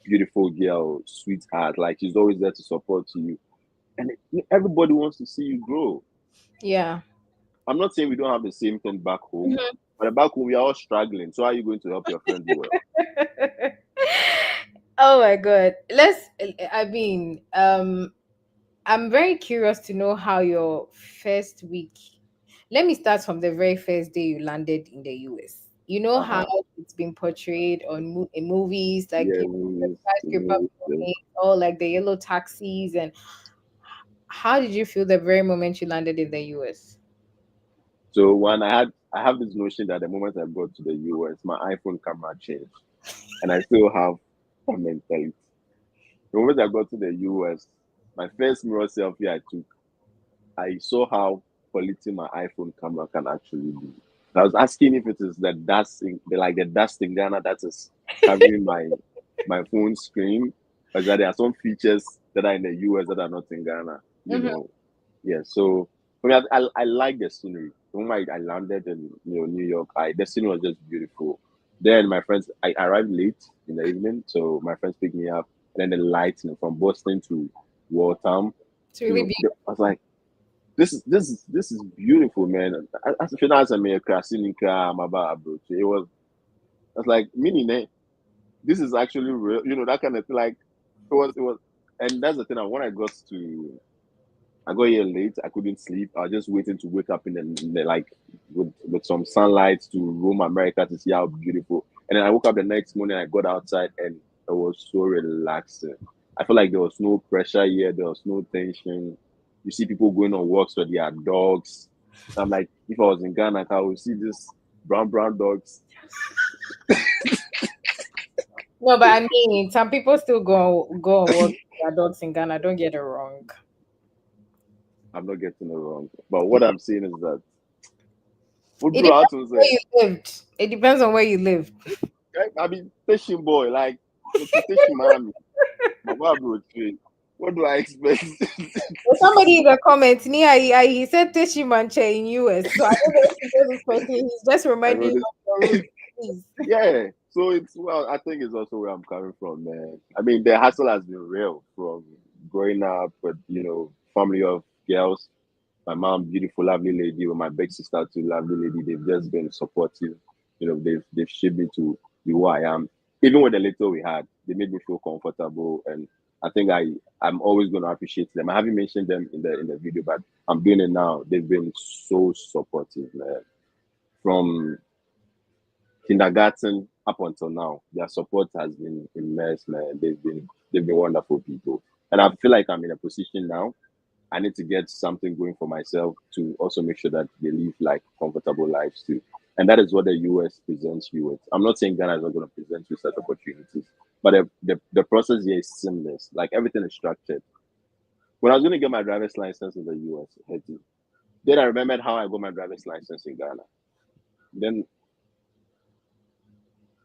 beautiful girl, sweetheart. Like, she's always there to support you, and everybody wants to see you grow. Yeah. I'm not saying we don't have the same thing back home, Mhm. but back home we are all struggling. So how are you going to help your friend do well? Oh my god. I mean, I'm very curious to know how your first week. Let me start from the very first day you landed in the US. You know Uh how huh. it's been portrayed on in movies, like Yeah, the skyscraper buildings, or like the yellow taxis. And how did you feel the very moment you landed in the US? So when I have this notion that the moment I got to the US, my iPhone camera changed, and I still have a mentality. The moment I got to the US, my first mirror selfie I took, I saw how quality my iPhone camera can actually be. I was asking if it is the dust in Ghana that is covering my phone screen, or that there are some features that are in the US that are not in Ghana. Hmm. Yeah. So for me, I like the scenery. When I landed in New York, the scenery was just beautiful. Then my friends, I arrived late in the evening, so my friends picked me up. And then the lights, from Boston to Waltham, It's really I was like, this is beautiful, man. As if as a crasinica, it was. I was like, meaning, this is actually real. That kind of thing. Like, it was, and that's the thing. I got here late. I couldn't sleep. I was just waiting to wake up in the like with some sunlight to roam America to see how beautiful. And then I woke up the next morning. I got outside and it was so relaxing. I felt like there was no pressure here. There was no tension. You see people going on walks with their dogs. I'm like, if I was in Ghana, I would see this brown dogs. no, but I mean, some people still go and work with their dogs in Ghana. Don't get it wrong. I'm not getting it wrong, but what I'm saying is that what It do depends I on to where say? you lived. It depends on where you lived. I mean, fishing boy, like it's a fishing mommy. But what do I expect? There's somebody in the comments, Nia, he said Teshimanche in US. So I don't know if he knows this person. He's just I reminding know you this. of your roots, please. Yeah. So I think it's also where I'm coming from, man. I mean, the hustle has been real from growing up with, family of girls. My mom, beautiful, lovely lady, with my big sister, too, lovely lady. They've just been supportive. They've shaped me to be who I am. Even with the little we had, they made me feel comfortable, and I think I'm always going to appreciate them. I haven't mentioned them in the video, but I'm doing it now. They've been so supportive, man. From kindergarten up until now, their support has been immense, man. They've been wonderful people, and I feel like I'm in a position now. I need to get something going for myself to also make sure that they live like comfortable lives too. And that is what the US presents you with. I'm not saying Ghana is not going to present you such opportunities, but the process here is seamless. Like, everything is structured. When I was going to get my driver's license in the US, then I remembered how I got my driver's license in Ghana. Then,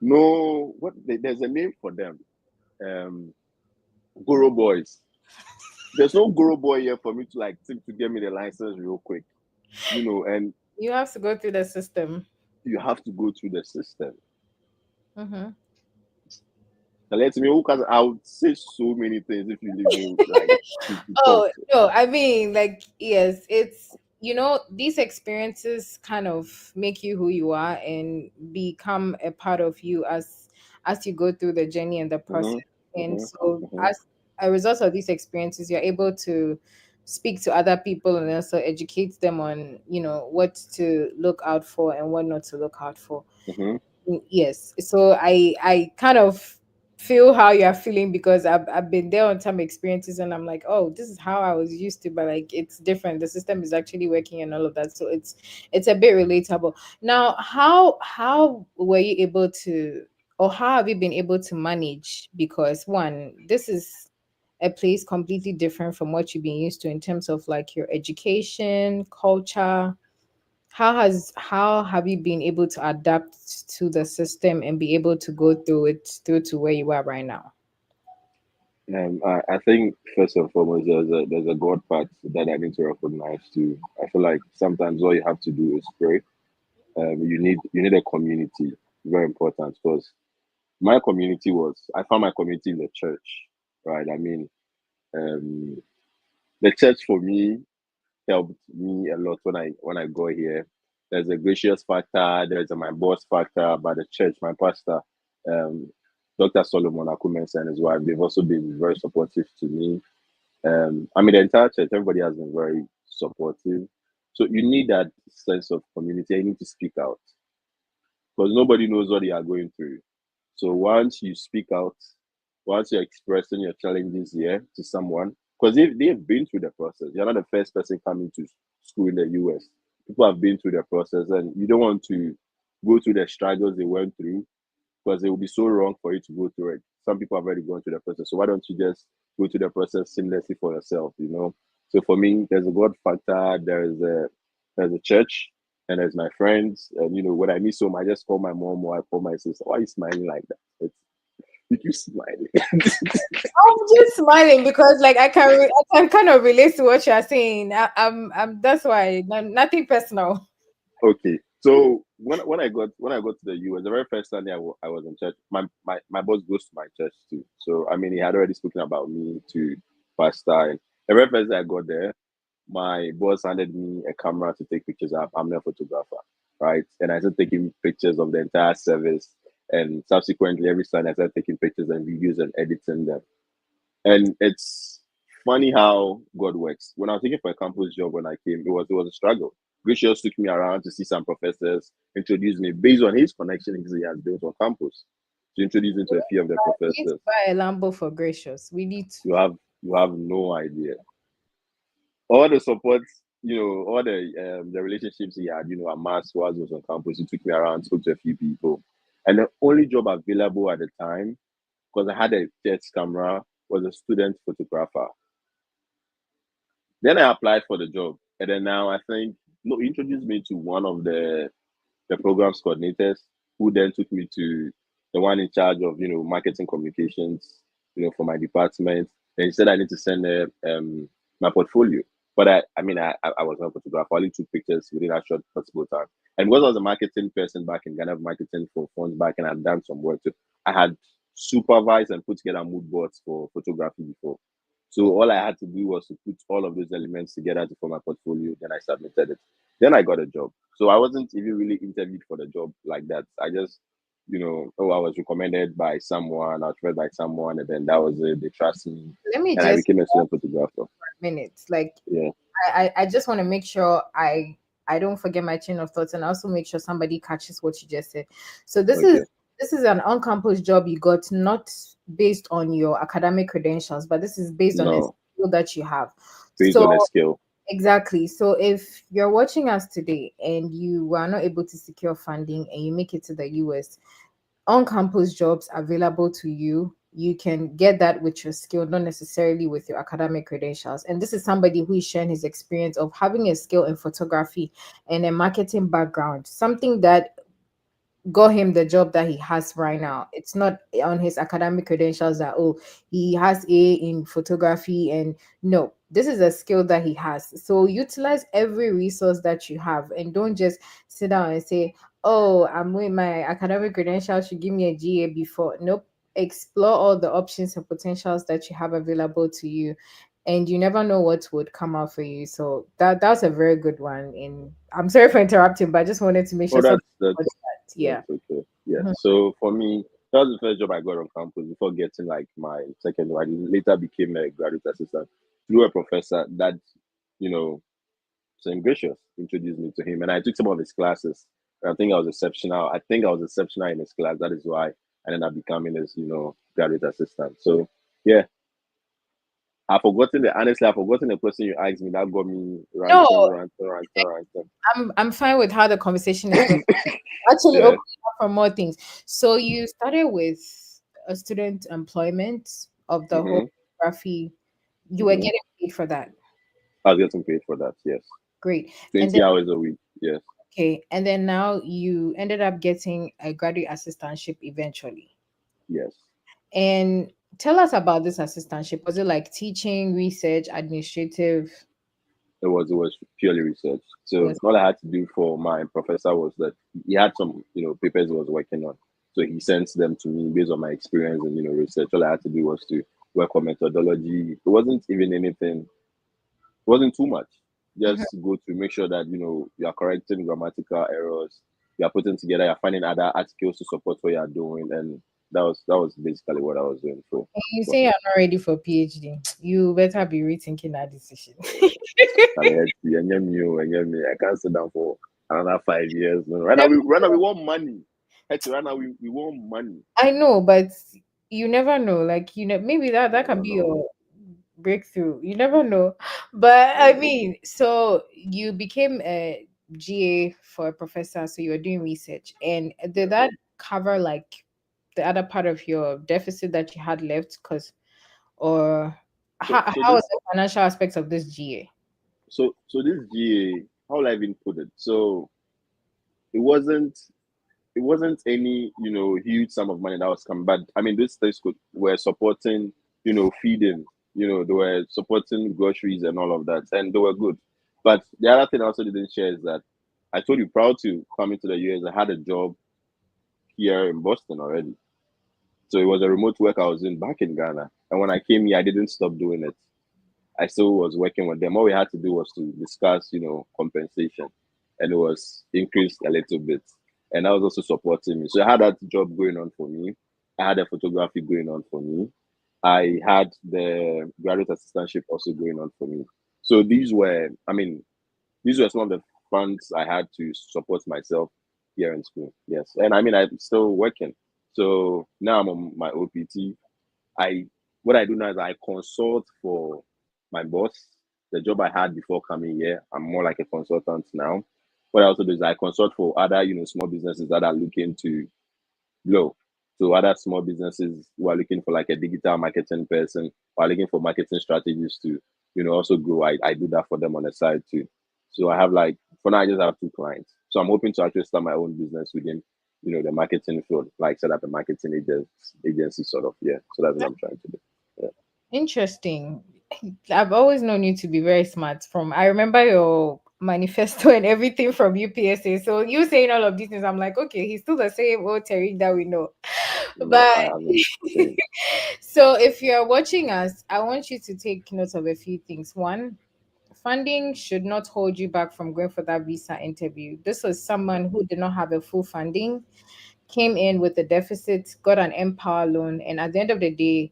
no, there's a name for them. Um, Guru boys. There's no Guru boy here for me to like think to get me the license real quick, and You have to go through the system. you have to go through the system. Mm-hmm. Let me, because I would say so many things if you leave me like to talk. Oh, no, I mean, like, yes, it's, these experiences kind of make you who you are and become a part of you as you go through the journey and the process. Mm-hmm, And so, mm-hmm, mm-hmm, as a result of these experiences, you're able to speak to other people and also educate them on, what to look out for and what not to look out for. mm-hmm. Yes, so I kind of feel how you're feeling because I've been there on some experiences and I'm like, oh, this is how I was used to, but like it's different, the system is actually working and all of that, so it's a bit relatable. Now, how were you able to, or how have you been able to manage, because one, this is a place completely different from what you've been used to in terms of like your education culture. How have you been able to adapt to the system and be able to go through it through to where you are right now? I think first and foremost, there's a God part that I need to recognize too. I feel like sometimes all you have to do is pray. You need a community, very important. Because my community was, I found my community in the church, right? I mean, um, the church for me helped me a lot when I got here. There's a gracious factor, there's a my boss factor, but the church, my pastor, um, Dr. Solomon Akumensa and his wife, they've also been very supportive to me. I mean, the entire church, everybody has been very supportive. So you need that sense of community. You need to speak out because nobody knows what you are going through. So once you speak out, once you're expressing your challenges here to someone, because they've been through the process. You're not the first person coming to school in the US. People have been through the process, and you don't want to go through the struggles they went through because it will be so wrong for you to go through it. Some people have already gone through the process. So why don't you just go through the process seamlessly for yourself, you know? So for me, there's a God factor, there's a church, and there's my friends. And you know, when I miss home, I just call my mom or I call my sister. Why are you smiling like that? You keep smiling. I'm just smiling because like I can kind of relate to what you're saying. I'm that's why nothing personal. Okay. So when I got to the US, the very first Sunday I was in church, my boss goes to my church too. So I mean, he had already spoken about me to pastor. And the very first day I got there, my boss handed me a camera to take pictures of. I'm a photographer, right? And I started taking pictures of the entire service. And subsequently, every Sunday I started taking pictures and videos and editing them. And it's funny how God works. When I was looking for a campus job when I came, it was a struggle. Gracious took me around to see some professors, introduced me based on his connections he has built on campus to introduce me to a few of the We need to professors. buy a Lambo for Gracious. We need to. You have no idea. All the support, all the relationships he had, amassed while he was on campus. He took me around, spoke to a few people. And the only job available at the time, because I had a church camera, was a student photographer. Then I applied for the job, and then now I think no, he introduced me to one of the programs coordinators, who then took me to the one in charge of marketing communications, for my department. And he said I need to send my portfolio, but I was not a photographer. I only took pictures within that short possible time. And because I was a marketing person back in Ghana, marketing for funds back, and I'd done some work too, I had supervised and put together mood boards for photography before. So all I had to do was to put all of those elements together to form my portfolio. Then I submitted it. Then I got a job. So I wasn't even really interviewed for the job like that. I just, I was recommended by someone, I was referred by someone, and then that was it. They trust me, Let me and I just became a student photographer. minutes. Like Yeah. I just want to make sure I don't forget my chain of thoughts and also make sure somebody catches what you just said. So Okay. this is an on-campus job you got, not based on your academic credentials, but this is based on a No, skill that you have. based So on a skill. exactly. So if you're watching us today and you are not able to secure funding and you make it to the US, on-campus jobs available to you, you can get that with your skill, not necessarily with your academic credentials. And this is somebody who is sharing his experience of having a skill in photography and a marketing background, something that got him the job that he has right now. It's not on his academic credentials that, oh, he has A in photography, and no, this is a skill that he has. So utilize every resource that you have and don't just sit down and say, oh, I'm with my academic credentials should give me a GA before. Nope. explore all the options and potentials that you have available to you, and you never know what would come out for you. So that's a very good one. And I'm sorry for interrupting, but I just wanted to make Oh, sure something was that's that. Yeah. that's okay. Yeah. Mhm. So for me, that was the first job I got on campus before getting like my second one. I later became a graduate assistant through a professor that, you know, St. Gracious introduced me to him, and I took some of his classes. And I think I was exceptional. I think I was exceptional in his class. That is why I ended up becoming his, graduate assistant. So yeah, I've forgotten the question you asked me that got me No, ranting. I'm fine with how the conversation is going. Actually, Yeah. open up for more things. So you started with a student employment of the whole Mm-hmm. graphy. You were Mm-hmm. getting paid for that. I was getting paid for that. Yes. Great. And 20 then hours a week. Yes. okay, and then now you ended up getting a graduate assistantship eventually. Yes. And tell us about this assistantship. Was it like teaching, research, administrative? It was purely research. It So was all I had to do for my professor was that he had some, papers he was working on. So he sent them to me based on my experience and research. All I had to do was to work on methodology. It wasn't even anything, it wasn't too much. Mhm. Just go to make sure that you are correcting grammatical errors, you are putting together, you're finding other articles to support what you are doing, and that was basically what I was doing You for say him. you're not ready for PhD. You better be rethinking that decision. And I can't sit down for another 5 years. No. Right now we want money. Right now we want money. I know, but you never know. Like maybe that can No, be no. your breakthrough. You never know. But I Mm. mean, so you became a GA for a professor, so you were doing research. And did Yeah. that cover like the other part of your deficit that you had left? Because or So so how was this the financial aspects of this GA? so this GA, how will I even put it? So it wasn't it wasn't any huge sum of money that was coming, but I mean these things were supporting feeding, they were supporting groceries and all of that, and they were good. But the other thing I also didn't share is that I told you proud to come into the US. I had a job here in Boston already. So it was a remote work I was doing back in Ghana. And when I came here, I didn't stop doing it. I still was working with them. All we had to do was to discuss, compensation. And it was increased a little bit. And that was also supporting me. So I had that job going on for me. I had a photography going on for me. I had the graduate assistantship also going on for me. So these were some of the funds I had to support myself here in school. Yes. And I mean, I'm still working. So now I'm on my OPT. I What I do now is I consult for my boss. The job I had before coming here, I'm more like a consultant now. What I also do is I consult for other, small businesses that are looking to grow. So other small businesses who are looking for like a digital marketing person, or are looking for marketing strategies to, also grow. I do that for them on the side too. So I have like for now I just have two clients. So I'm hoping to actually start my own business within, the marketing field, like set up a marketing agency sort of. Yeah. So that's what I'm trying to do. Yeah. Interesting. I've always known you to be very smart. From I remember your manifesto and everything from UPSA. So you saying all of these things, I'm like, okay, he's still the same old Terry that we know. No, But I haven't changed. so if you're watching us, I want you to take note of a few things. One, funding should not hold you back from going for that visa interview. This was someone who did not have a full funding, came in with a deficit, got an Empower loan, and at the end of the day,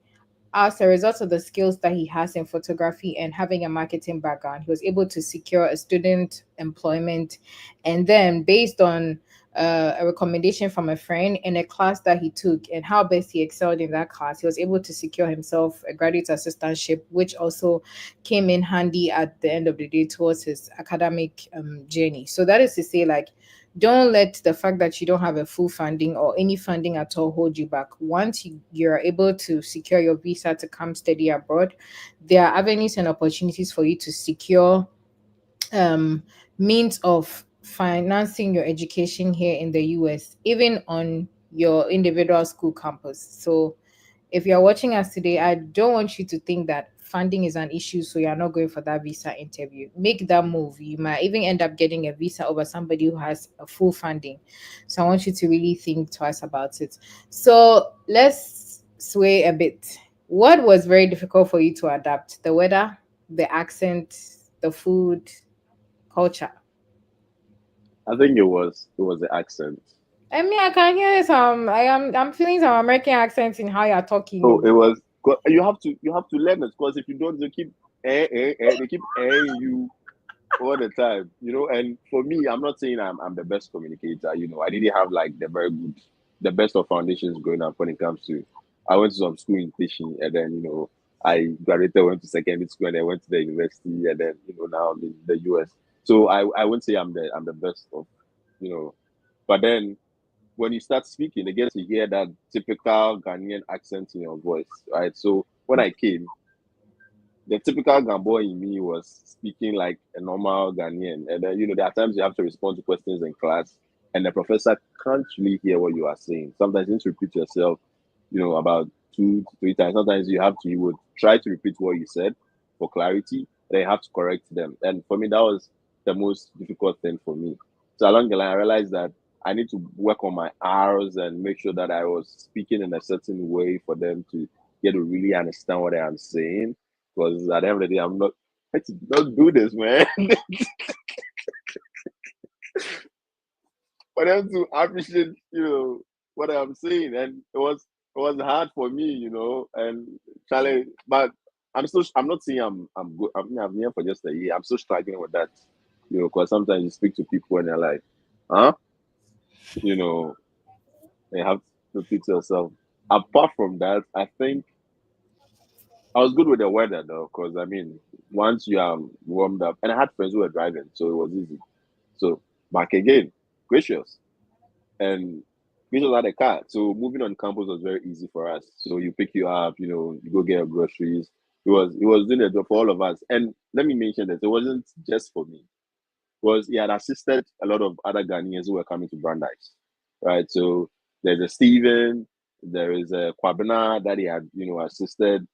as a result of the skills that he has in photography and having a marketing background, he was able to secure a student employment. And then, based on a recommendation from a friend in a class that he took and how best he excelled in that class, he was able to secure himself a graduate assistantship, which also came in handy at the end of the day towards his academic journey. So, that is to say, like, don't let the fact that you don't have a full funding or any funding at all hold you back. Once you're able to secure your visa to come study abroad, there are avenues and opportunities for you to secure um, means of financing your education here in the US, even on your individual school campus. So if you're watching us today, I don't want you to think that funding is an issue, so you're not going for that visa interview. Make that move. You might even end up getting a visa over somebody who has a full funding. So I want you to really think twice about it. So let's sway a bit. What was very difficult for you to adapt? The weather, the accent, the food, culture. I think it was the accent. I mean, I can hear some. I'm feeling some American accents in how you're talking. Oh, Oh. it was. You have to learn it because if you don't, they keep they keep you all the time, And for me, I'm not saying I'm the best communicator. I didn't have like the best of foundations growing up when it comes to. I went to some school in teaching, and then I graduated, went to secondary school, and then went to the university, and then now I'm in the US. So I wouldn't say I'm the best of, you know, but then when you start speaking, they get to hear that typical Ghanaian accent in your voice, right? So when I came, the typical Gamboa in me was speaking like a normal Ghanaian. And then, there are times you have to respond to questions in class, and the professor can't really hear what you are saying. Sometimes you need to repeat yourself, about 2 to 3 times. Sometimes you would try to repeat what you said for clarity, then you have to correct them. And for me, that was the most difficult thing for me. So along the line, I realized that I need to work on my R's and make sure that I was speaking in a certain way for them to get to really understand what I am saying because at the end of the day, I'm not. Let's not do this, man. For them to appreciate, what I'm saying, and it was hard for me, and Charlie. But I'm not saying I'm good. I'm here for just a year. I'm still struggling with that, because sometimes you speak to people and they're like, huh, you know, you have to repeat yourself. Apart from that, I think I was good with the weather though, because I mean, once you are warmed up, and I had friends who were driving, so it was easy. So back again, gracious, and gracious had a car, so moving on campus was very easy for us. So you pick you up, you go get your groceries. It was doing a job for all of us. And let me mention that it wasn't just for me. Was he had assisted a lot of other Ghanaians who were coming to Brandeis, right? So there's a Stephen, there is a Kwabena that he had, assisted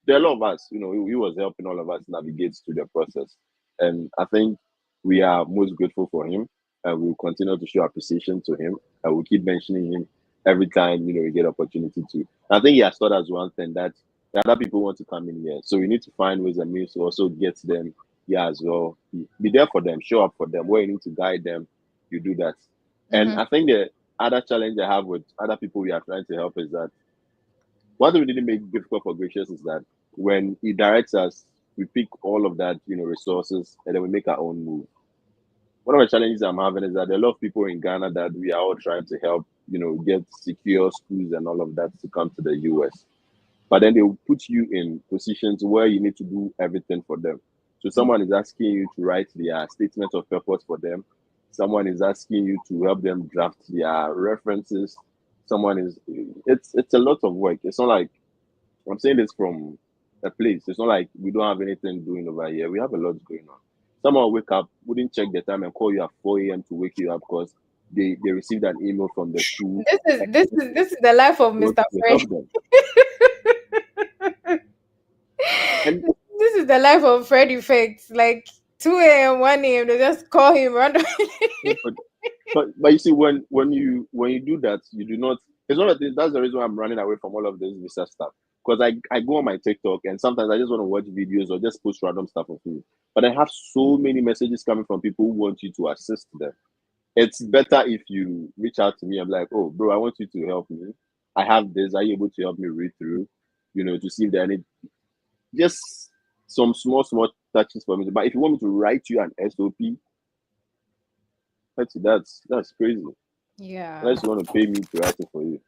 there are a lot of us, he was helping all of us navigate through the process. And I think we are most grateful for him and we'll continue to show appreciation to him and we'll keep mentioning him every time, we get opportunity to. I think he has taught us one thing that the other people want to come in here. So we need to find ways and means to also get them here as well. Be there for them, show up for them. Where you need to guide them, you do that. And Mm-hmm. I think the other challenge I have with other people we are trying to help is that one thing we didn't make difficult for Gracious is that when he directs us, we pick all of that, resources, and then we make our own move. One of the challenges I'm having is that there are a lot of people in Ghana that we are all trying to help, get secure schools and all of that to come to the US. But then they will put you in positions where you need to do everything for them. So someone is asking you to write their statement of purpose for them. Someone is asking you to help them draft their references. It's a lot of work. It's not like I'm saying this from a place. It's not like we don't have anything doing over here. We have a lot going on. Someone wake up, wouldn't check the time and call you at 4 a.m. to wake you up because they received an email from the school This is and this is this is the life of you Mr. to Fred. help them. And This is the life of Fred effects. Like 2 a.m., 1 a.m. They just call him randomly. but but you see when you do that, you do not. It's not that that's the reason why I'm running away from all of this research stuff. Because I go on my TikTok and sometimes I just want to watch videos or just post random stuff of you. But I have so many messages coming from people who want you to assist them. It's better if you reach out to me. I'm like, oh, bro, I want you to help me. I have this. Are you able to help me read through? To see if there are any just some small touches for me. But if you want me to write you an SOP, that's crazy. Yeah. Unless you want to pay me to write it for you.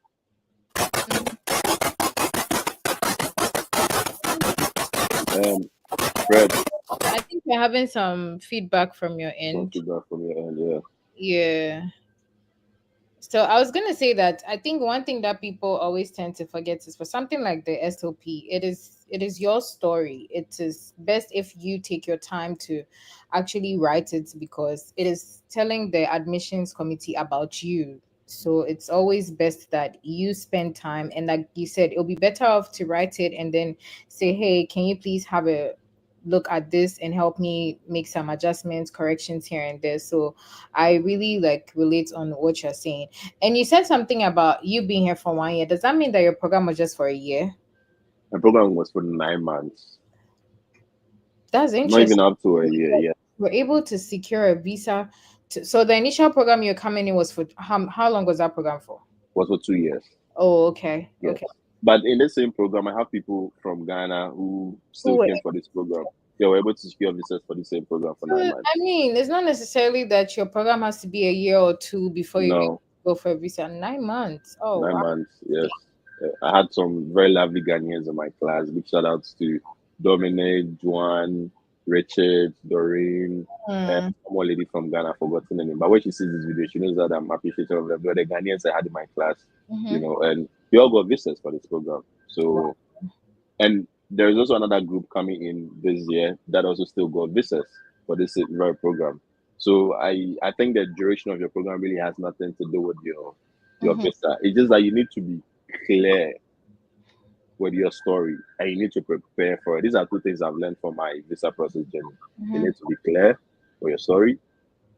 Fred, I think we're having some feedback from your some end. feedback from your end, yeah. Yeah. So I was gonna say that I think one thing that people always tend to forget is for something like the SOP, it is your story. It is best if you take your time to actually write it because it is telling the admissions committee about you. So it's always best that you spend time and like you said, it'll be better off to write it and then say, hey, can you please have look at this and help me make some adjustments, corrections here and there. So I really like relate on what you're saying. And you said something about you being here for 1 year. Does that mean that your program was just for a year? My program was for 9 months, That's not even interesting. up to a year. Yeah, We're able to secure a visa. So the initial program you're coming in was for how long was that program for? was for 2 years. Oh, okay. Yes, Okay. but in the same program, I have people from Ghana who Who still were came for this program. They were able to secure visas for the same program for So, nine I months. mean, it's not necessarily that your program has to be a year or two before you No, go for a visa. 9 months. Oh, nine wow. months. Yes, I had some very lovely Ghanaians in my class. Big shout outs to Dominic, Juan, Richard, Doreen, and Hmm. one lady from Ghana. I've forgotten the name, but when she sees this video, she knows that I'm appreciative of them. They were the Ghanaians I had in my class, Mm-hmm. and we all got visas for this program. Wow. So, and there's also another group coming in this year that also still got visas for this very program. So I think the duration of your program really has nothing to do with your Mm-hmm. visa. It's just that you need to be clear with your story and you need to prepare for it. These are two things I've learned from my visa process journey. You Mm-hmm. need to be clear for your story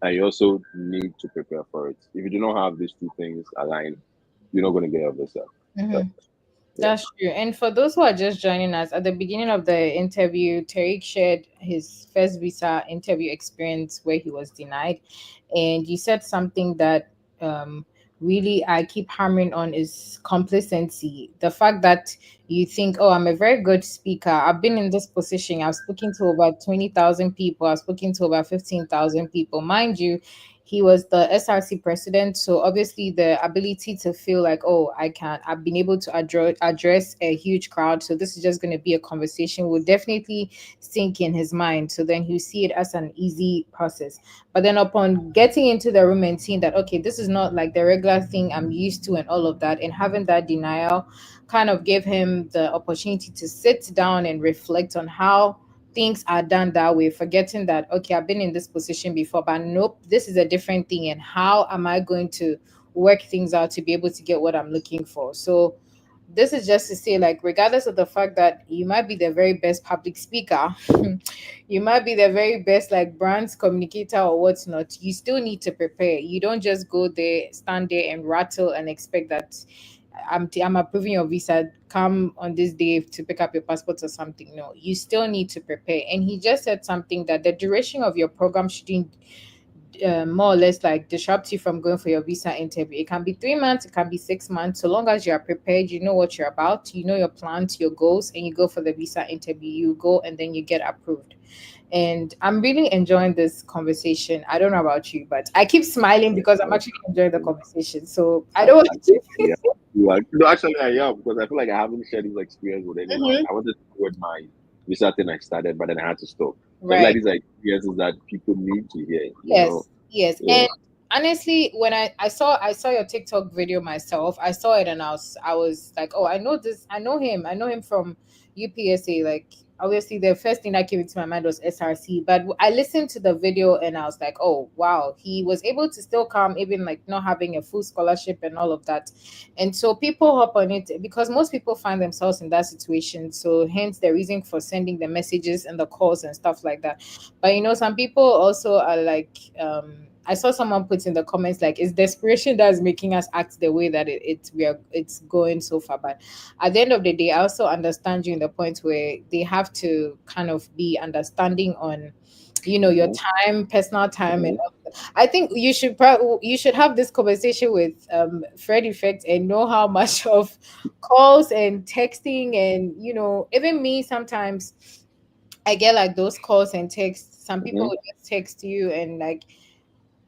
and you also need to prepare for it. If you do not have these two things aligned, you're not going to get a visa. So, Mm-hmm. yeah, That's true. And for those who are just joining us, at the beginning of the interview, Tariq shared his first visa interview experience where he was denied. And you said something that um, really I keep hammering on is complacency. The fact that you think, oh, I'm a very good speaker. I've been in this position. I've spoken to over 20,000 people. I've spoken to over 15,000 people. Mind you, he was the SRC president, so obviously the ability to feel like, oh, I've been able to address a huge crowd, so this is just going to be a conversation, will definitely sink in his mind. So then you see it as an easy process. But then upon getting into the room and seeing that, okay, this is not like the regular thing I'm used to and all of that, and having that denial kind of gave him the opportunity to sit down and reflect on how things are done that way, forgetting that, okay, I've been in this position before, but nope, this is a different thing. And how am I going to work things out to be able to get what I'm looking for? So, this is just to say, like, regardless of the fact that you might be the very best public speaker, you might be the very best, like, brands communicator or what's not, you still need to prepare. You don't just go there, stand there, and rattle and expect that I'm approving your visa. Come on this day to pick up your passport or something. No, you still need to prepare. And he just said something that the duration of your program shouldn't more or less like disrupt you from going for your visa interview. It can be 3 months, it can be 6 months. So long as you are prepared, you know what you're about, you know your plans, your goals, and you go for the visa interview. You go and then you get approved. And I'm really enjoying this conversation. I don't know about you, but I keep smiling because I'm actually enjoying the conversation. So I don't want to. yeah. You are, no, actually, I am because I feel like I haven't shared this experience with anyone. Mhm. I wanted to do with my visa thing I started, but then I had to stop. So I feel like Right. these are experiences that people need to hear, Yes, yes. Yeah. And honestly, when I saw your TikTok video myself, I saw it and I was like, oh, I know this, I know him from UPSA. Like, obviously the first thing that came into my mind was SRC, but I listened to the video and I was like, oh wow, he was able to still come even like not having a full scholarship and all of that. And so people hop on it because most people find themselves in that situation. So hence the reason for sending the messages and the calls and stuff like that. But some people also are like, I saw someone put in the comments like, it's desperation that's making us act the way that it's going so far. But at the end of the day, I also understand you in the point where they have to kind of be understanding on your Mm-hmm. time, personal time, and Mm-hmm. all that. I think you should have this conversation with Fred Effect and know how much of calls and texting and even me sometimes I get like those calls and texts. Some people Mm-hmm. will just text you and like,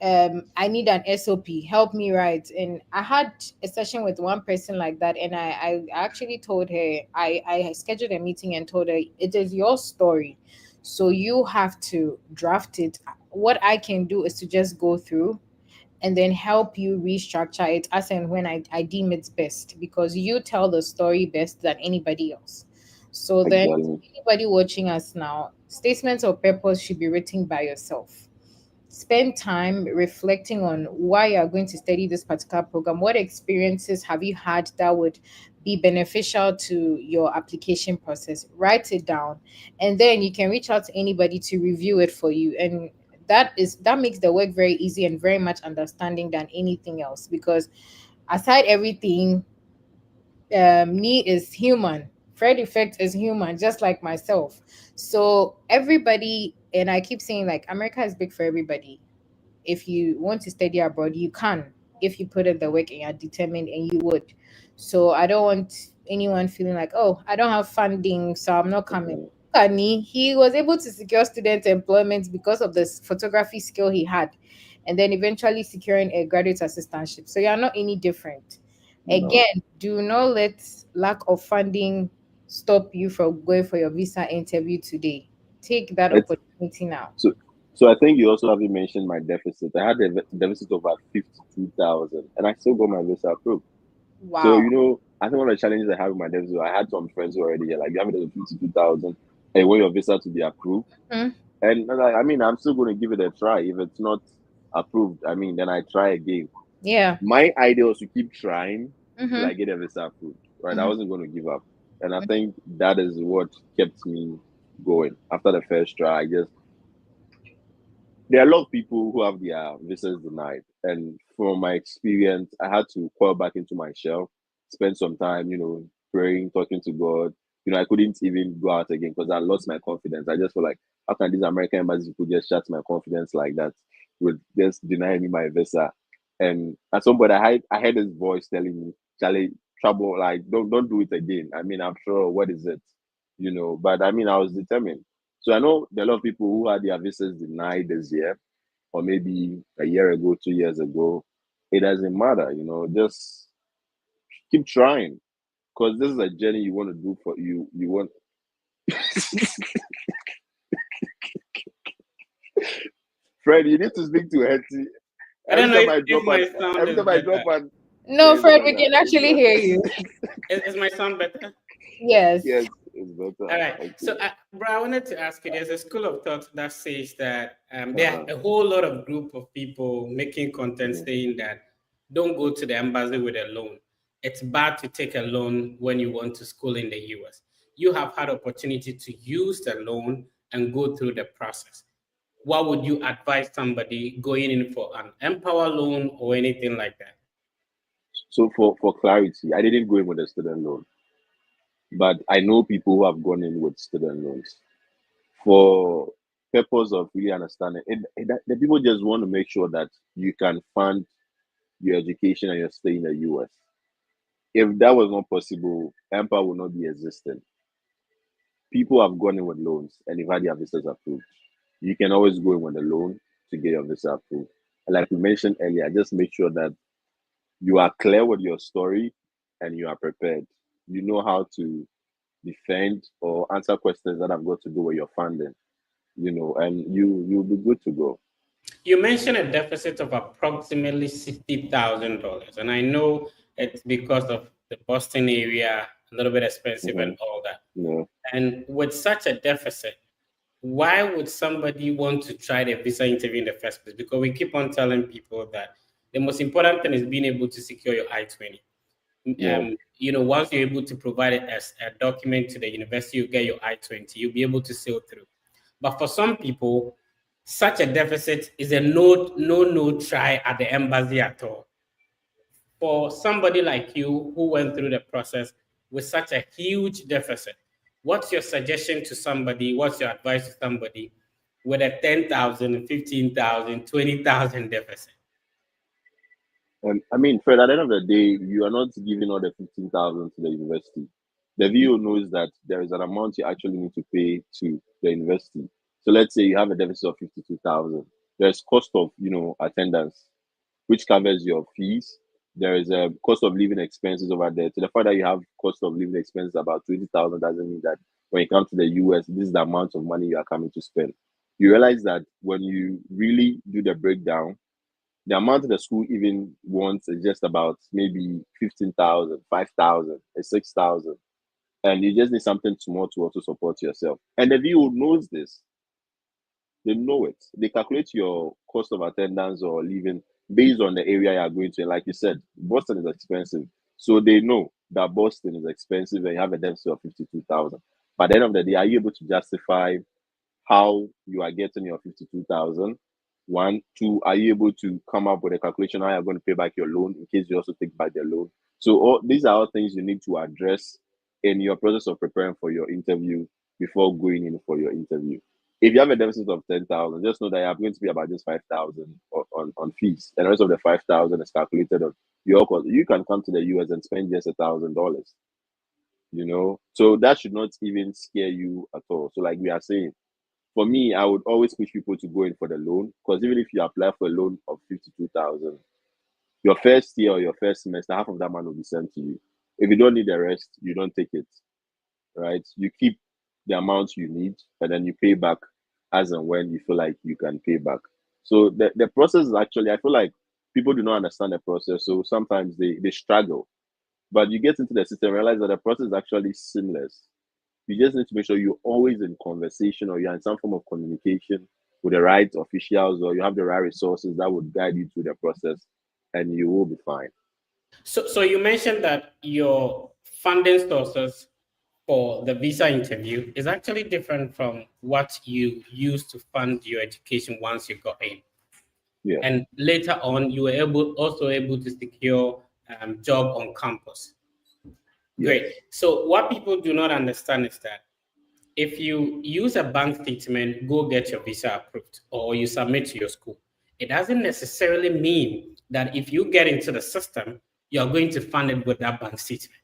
I need an SOP, help me write. And I had a session with one person like that, and I actually told her, I scheduled a meeting and told her it is your story. So you have to draft it. What I can do is to just go through and then help you restructure it as and when I deem it's best, because you tell the story best than anybody else. So then, Exactly. anybody watching us now, statements of purpose should be written by yourself. Spend time reflecting on why you are going to study this particular program. What experiences have you had that would be beneficial to your application process, write it down, and then you can reach out to anybody to review it for you. And that makes the work very easy and very much understanding than anything else, because aside everything, me is human. Fred Effect is human, just like myself. So everybody, and I keep saying, like, America is big for everybody. If you want to study abroad, you can, if you put in the work and you're determined, and you would. So I don't want anyone feeling like, oh, I don't have funding, so I'm not coming. Mhm. Look at me. He was able to secure student employment because of this photography skill he had, and then eventually securing a graduate assistantship. So you're not any different. No. Again, do not let lack of funding stop you from going for your visa interview today. Take that It's opportunity now. so. So I think you also haven't mentioned my deficit. I had a deficit of about 52,000, and I still got my visa approved. So Wow. I think one of the challenges I have with my deficit, I had some friends who already like you have it as 52,000, and you want your visa to be approved. Hmm. And like, I mean, I'm still going to give it a try. If it's not approved, I mean, then I try again. Yeah. My idea was to keep trying till Mm-hmm. I get a visa approved, right? I Mm-hmm. wasn't going to give up. And I think that is what kept me going. After the first try, there are a lot of people who have their visas denied. And from my experience, I had to crawl back into my shell, spend some time, praying, talking to God. I couldn't even go out again because I lost my confidence. I just feel like, how can these American embassies people just shut my confidence like that with just denying me my visa? And at some point, I heard this voice telling me, Charlie, trouble, like, don't do it again. I mean, I'm sure, what is it? But I mean, I was determined. So I know there are a lot of people who had their visas denied this year, or maybe a year ago, 2 years ago. It doesn't matter, just keep trying because this is a journey you want to do for you. You want Fred, you need to speak to Hetty. I don't Every know time if, I if drop an my sound every is time I drop better. an yeah, No, it's Fred, we better. can It's actually hear you. better. Is my sound better? Yes. Yes, it's better. All right. So, Okay. bro, I wanted to ask you. There's a school of thought that says that there Uh-huh. are a whole lot of group of people making content Mhm. saying that don't go to the embassy with a loan. It's bad to take a loan when you want to school in the US. You have had opportunity to use the loan and go through the process. What would you advise somebody going in for an Empower loan or anything like that? So for clarity, I didn't go in with a student loan, but I know people who have gone in with student loans. For purpose of really understanding the people just want to make sure that you can fund your education and your stay in the US. If that was not possible, Empire would not be existing. People have gone in with loans and they've had their visas approved. You can always go in with a loan to get your visa approved. And like we mentioned earlier, just make sure that you are clear with your story and you are prepared. You know how to defend or answer questions that have got to do with your funding, and you'll be good to go. You mentioned a deficit of approximately $60,000, and I know it's because of the Boston area, a little bit expensive and Mm-hmm. all that. Yeah. And with such a deficit, why would somebody want to try the visa interview in the first place? Because we keep on telling people that the most important thing is being able to secure your I-20. Yeah. Once you're able to provide it as a document to the university, you get your I-20, you'll be able to sail through. But for some people, such a deficit is a no try at the embassy at all. For somebody like you who went through the process with such a huge deficit, what's your suggestion to somebody? What's your advice to somebody with a 10,000, 15,000, 20,000 deficit? And I mean, Fred, at the end of the day, you are not giving all the 15,000 to the university. The VO knows that there is an amount you actually need to pay to the university. So let's say you have a deficit of 52,000. There's cost of attendance, which covers your fees. There is a cost of living expenses over there. To the fact that you have cost of living expenses about 20,000 doesn't mean that when you come to the US, this is the amount of money you are coming to spend. You realize that when you really do the breakdown, the amount the school even wants is just about maybe 15,000, 5,000, 6,000. And you just need something small to also support yourself. And the VO knows this. They know it. They calculate your cost of attendance or living based on the area you're going to. And like you said, Boston is expensive. So they know. that Boston is expensive and you have a density of 52,000. By the end of the day, are you able to justify how you are getting your 52,000? One, two, are you able to come up with a calculation how you're going to pay back your loan in case you also take back the loan? So these are all things you need to address in your process of preparing for your interview before going in for your interview. If you have a deficit of 10,000, just know that you're going to be about just 5,000 on fees, and the rest of the 5,000 is calculated on your cost. You can come to the US and spend just $1,000, so that should not even scare you at all. So, like we are saying, for me, I would always push people to go in for the loan, because even if you apply for a loan of 52,000, your first year or your first semester, half of that money will be sent to you. If you don't need the rest, you don't take it, right? You keep the amount you need, and then you pay back as and when you feel like you can pay back. So the process is actually, I feel like people do not understand the process, so sometimes they struggle. But you get into the system, realize that the process is actually seamless. You just need to make sure you're always in conversation, or you're in some form of communication with the right officials, or you have the right resources that would guide you through the process, and you will be fine. So you mentioned that your funding sources for the visa interview is actually different from what you used to fund your education once you got in. Yeah. And later on, you were also able to secure job on campus. Great. Yes. So what people do not understand is that if you use a bank statement, go get your visa approved, or you submit to your school, it doesn't necessarily mean that if you get into the system, you're going to fund it with that bank statement.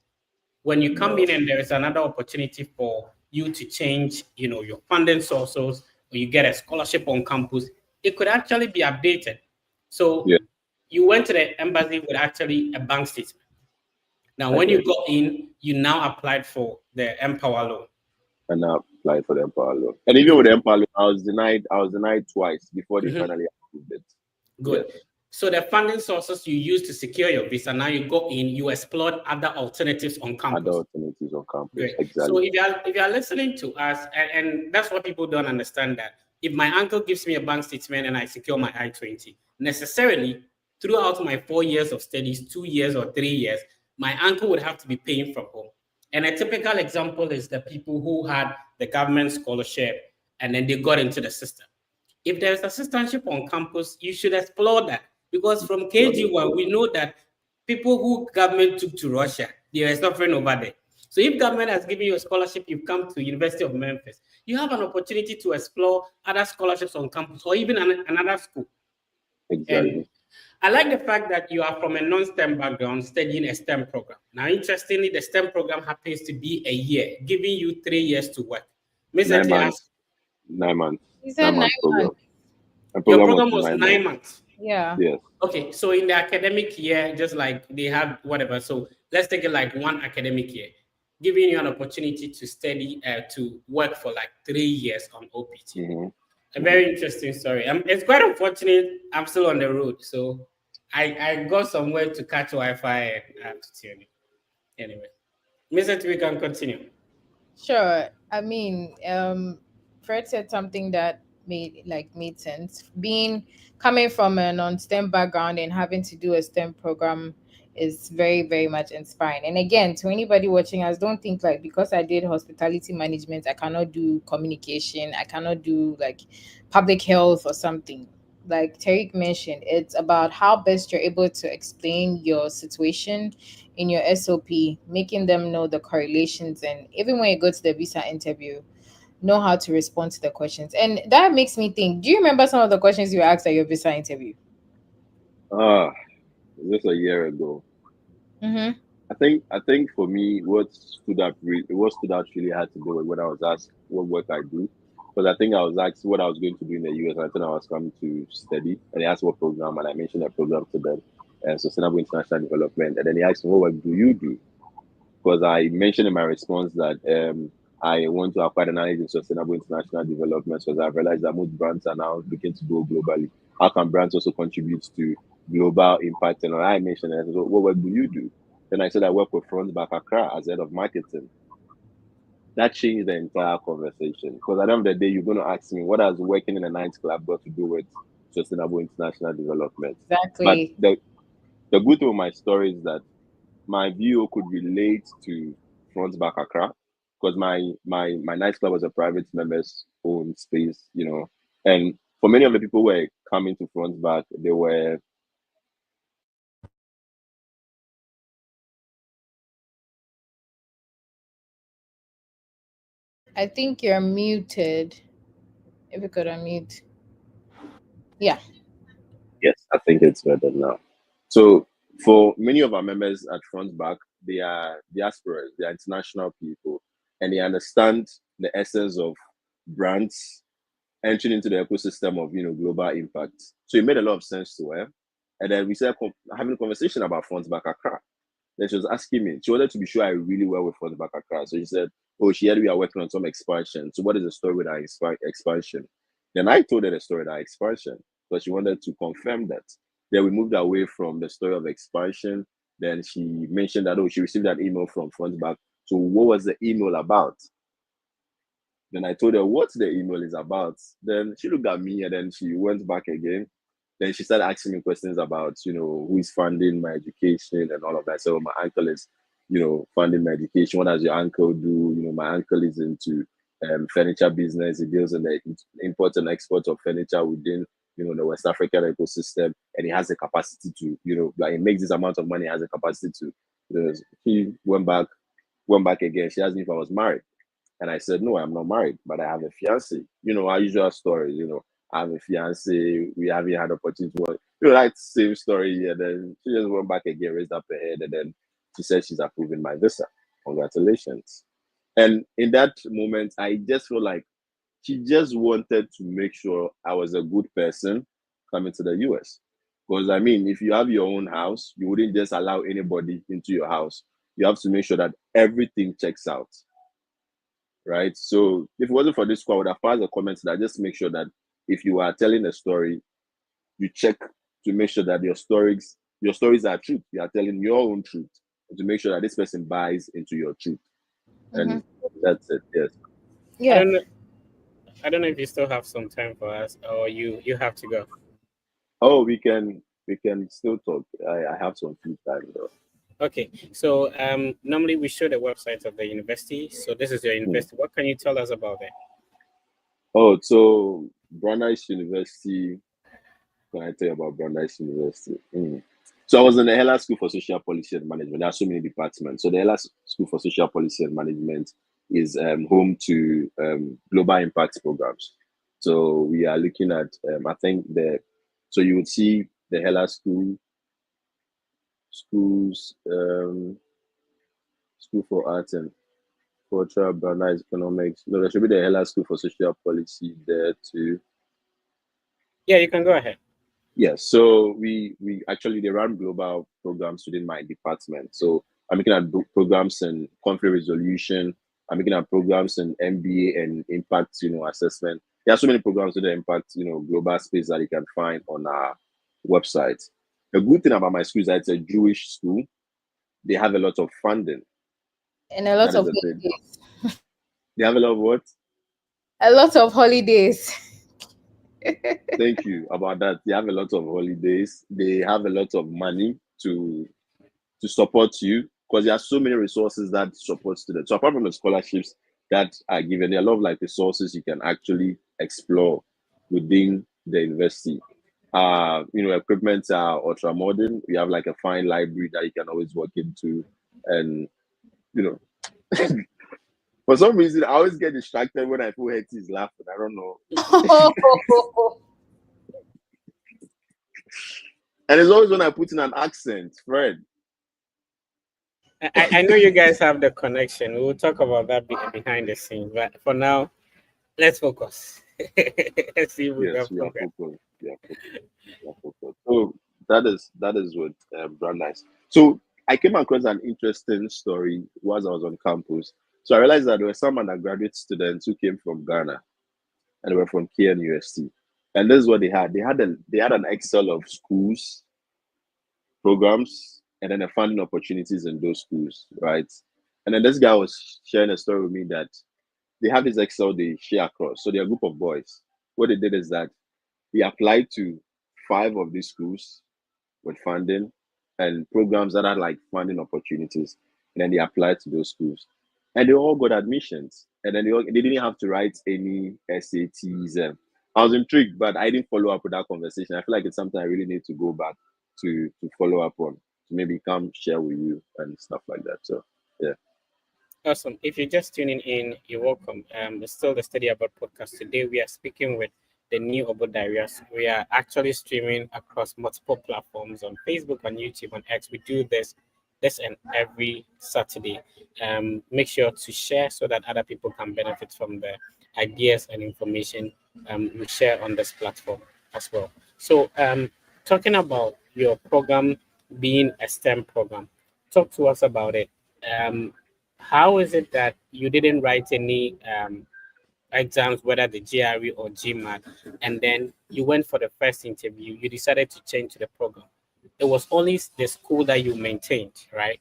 When you come No. in and there is another opportunity for you to change, your funding sources, or you get a scholarship on campus, it could actually be updated. So Yeah, you went to the embassy with actually a bank statement. Now, I when you did. got in, you now applied for the Empower loan. And I applied for the Empower loan. And even with Good. the Empower loan, I was denied twice before they Mhm. finally approved it. Good. Yes. So the funding sources you used to secure your visa, now you go in, you explored other alternatives on Other campus. alternatives on campus. Great. So Exactly. if you are listening to us, and that's what people don't understand, that if my uncle gives me a bank statement and I secure my I-20, necessarily throughout my 4 years of studies, 2 years or 3 years, my uncle would have to be paying from home. And a typical example is the people who had the government scholarship and then they got into the system. If there's assistantship on campus, you should explore that, because from KG1 we know that people who government took to Russia, they are suffering over there. So if government has given you a scholarship, you've come to University of Memphis, you have an opportunity to explore other scholarships on campus, or even another school. And Exactly. I like the fact that you are from a non-STEM background studying a STEM program. Now, interestingly, the STEM program happens to be a year, giving you 3 years to work. Miss Nine Eti asked, months. 9 months. He said Nine nine months program. months. The your program was program for was 9 months. 9 months. Yeah. Yes. Okay, so in the academic year, just like they have whatever, so let's take it like one academic year, giving you an opportunity to study, to work for like 3 years on OPT. Mm-hmm. A Mm-hmm. very interesting story. It's quite unfortunate. I'm still on the road, so I got somewhere to catch Wi-Fi and I have to tune in. Anyway, Mr. We can continue. Sure. I mean, Fred said something that made sense. Being coming from a non-STEM background and having to do a STEM program is very, very much inspiring. And again, to anybody watching us, don't think like because I did hospitality management, I cannot do communication, I cannot do like public health or something. Like Tariq mentioned, it's about how best you're able to explain your situation in your SOP, making them know the correlations, and even when you go to the visa interview, know how to respond to the questions. And that makes me think, do you remember some of the questions you asked at your visa interview? Ah, just a year ago. Mm-hmm. I think for me, what stood out really had to do with when I was asked what work I do. Because I think I was asked what I was going to do in the US, and I think I was coming to study. And they asked what program, and I mentioned that program to them, and Sustainable International Development. And then they asked me, what work do you do? Because I mentioned in my response that I want to acquire an knowledge in sustainable international development, because I've realized that most brands are now looking to go globally. How can brands also contribute to global impact? And I mentioned that, so what work do you do? Then I said I work with Front Back Accra as head of marketing. That changed the entire conversation, because at the end of the day, you're going to ask me, what has working in a nightclub got to do with sustainable international development? But Exactly. the good thing with my story is that my VO could relate to Front Back Accra because my nightclub was a private members owned space, and for many of the people who were coming to Front Back, they were. I think you're muted. If you could unmute. Yeah. Yes, I think it's better now. So for many of our members at Front Back, they are diasporas, they are international people, and they understand the essence of brands entering into the ecosystem of global impact. So it made a lot of sense to her. And then we started having a conversation about Front Back Accra. Then she was asking me, she wanted to be sure I really well with Front Back Accra. So she said, oh, she heard we are working on some expansion. So what is the story with our expansion? Then I told her the story of our expansion because she wanted to confirm that. Then we moved away from the story of expansion. Then she mentioned that, oh, she received an email from Front Back. So what was the email about? Then I told her what the email is about. Then she looked at me and then she went back again. Then she started asking me questions about, who is funding my education and all of that. So my uncle is, funding my education. What does your uncle do? My uncle is into furniture business. He deals in the import and export of furniture within, the West African ecosystem. And he has the capacity to, like he makes this amount of money, he has the capacity to, he went back again. She asked me if I was married. And I said, no, I'm not married, but I have a fiance. Our usual story, I have a fiance. We haven't had opportunity to work. That same story. And then she just went back again, raised up her head, and then she said she's approving my visa. Congratulations. And in that moment, I just feel like she just wanted to make sure I was a good person coming to the US. Because I mean, if you have your own house, you wouldn't just allow anybody into your house. You have to make sure that everything checks out, right? So if it wasn't for this call, I would have passed the comments that just make sure that if you are telling a story, you check to make sure that your stories are truth. You are telling your own truth and to make sure that this person buys into your truth. Mm-hmm. And that's it. Yes. I Yeah. don't know. I don't know if you still have some time for us, or you have to go. Oh, we can still talk. I have some free time though. Okay. So normally we show the website of the university. So this is your Hmm. university. What can you tell us about it? Oh, so Brandeis University. Can I tell you about Brandeis University? So I was in the Hella School for Social Policy and Management. There are so many departments. So the Hella School for Social Policy and Management is home to global impact programs. So we are looking at, I think so you would see the Hella schools, School for Arts and Culture, Brandeis Economics. No, there should be the Hella School for Social Policy there too. Yeah, you can go ahead. Yes, so we actually they run global programs within my department. So I'm looking at programs in conflict resolution. I'm looking at programs in MBA and impact, assessment. There are so many programs with the impact, global space that you can find on our website. The good thing about my school is that it's a Jewish school. They have a lot of funding. And a That lot is of the thing. holidays. They have a lot of what? A lot of holidays. Thank you about that. They have a lot of holidays. They have a lot of money to support you because there are so many resources that support students. So apart from the scholarships that are given, there are a lot of like resources you can actually explore within the university. Equipment are ultra modern. We have like a fine library that you can always walk into, and you know, for some reason, I always get distracted when I feel Hetty is laughing. I don't know, and it's always when I put in an accent, Fred. I know you guys have the connection. We'll talk about that behind the scenes. But for now, let's focus. Let's see if we can Yes, we are progress. focused. We are focused. We are focused. So that is what brand nice. So I came across an interesting story whilst I was on campus. So I realized that there were some undergraduate students who came from Ghana and they were from KNUST. And this is what they had. They had an Excel of schools, programs, and then the funding opportunities in those schools, right? And then this guy was sharing a story with me that they have this Excel they share across. So they're a group of boys. What they did is that he applied to 5 of these schools with funding. and programs that are like funding opportunities, and then they applied to those schools, and they all got admissions, and then they didn't have to write any SATs. I was intrigued, but I didn't follow up with that conversation. I feel like it's something I really need to go back to follow up on, to maybe come share with you and stuff like that. So yeah. Awesome. If you're just tuning in, you're welcome. It's still the Study About podcast. Today we are speaking with the new Obo Diaries. We are actually streaming across multiple platforms on Facebook, on YouTube, on X. We do this and every Saturday. Make sure to share so that other people can benefit from the ideas and information we share on this platform as well. So, talking about your program being a STEM program, talk to us about it. Um, how is it that you didn't write any exams, whether the GRE or GMAT, and then you went for the first interview, you decided to change to the program? It was only the school that you maintained, right?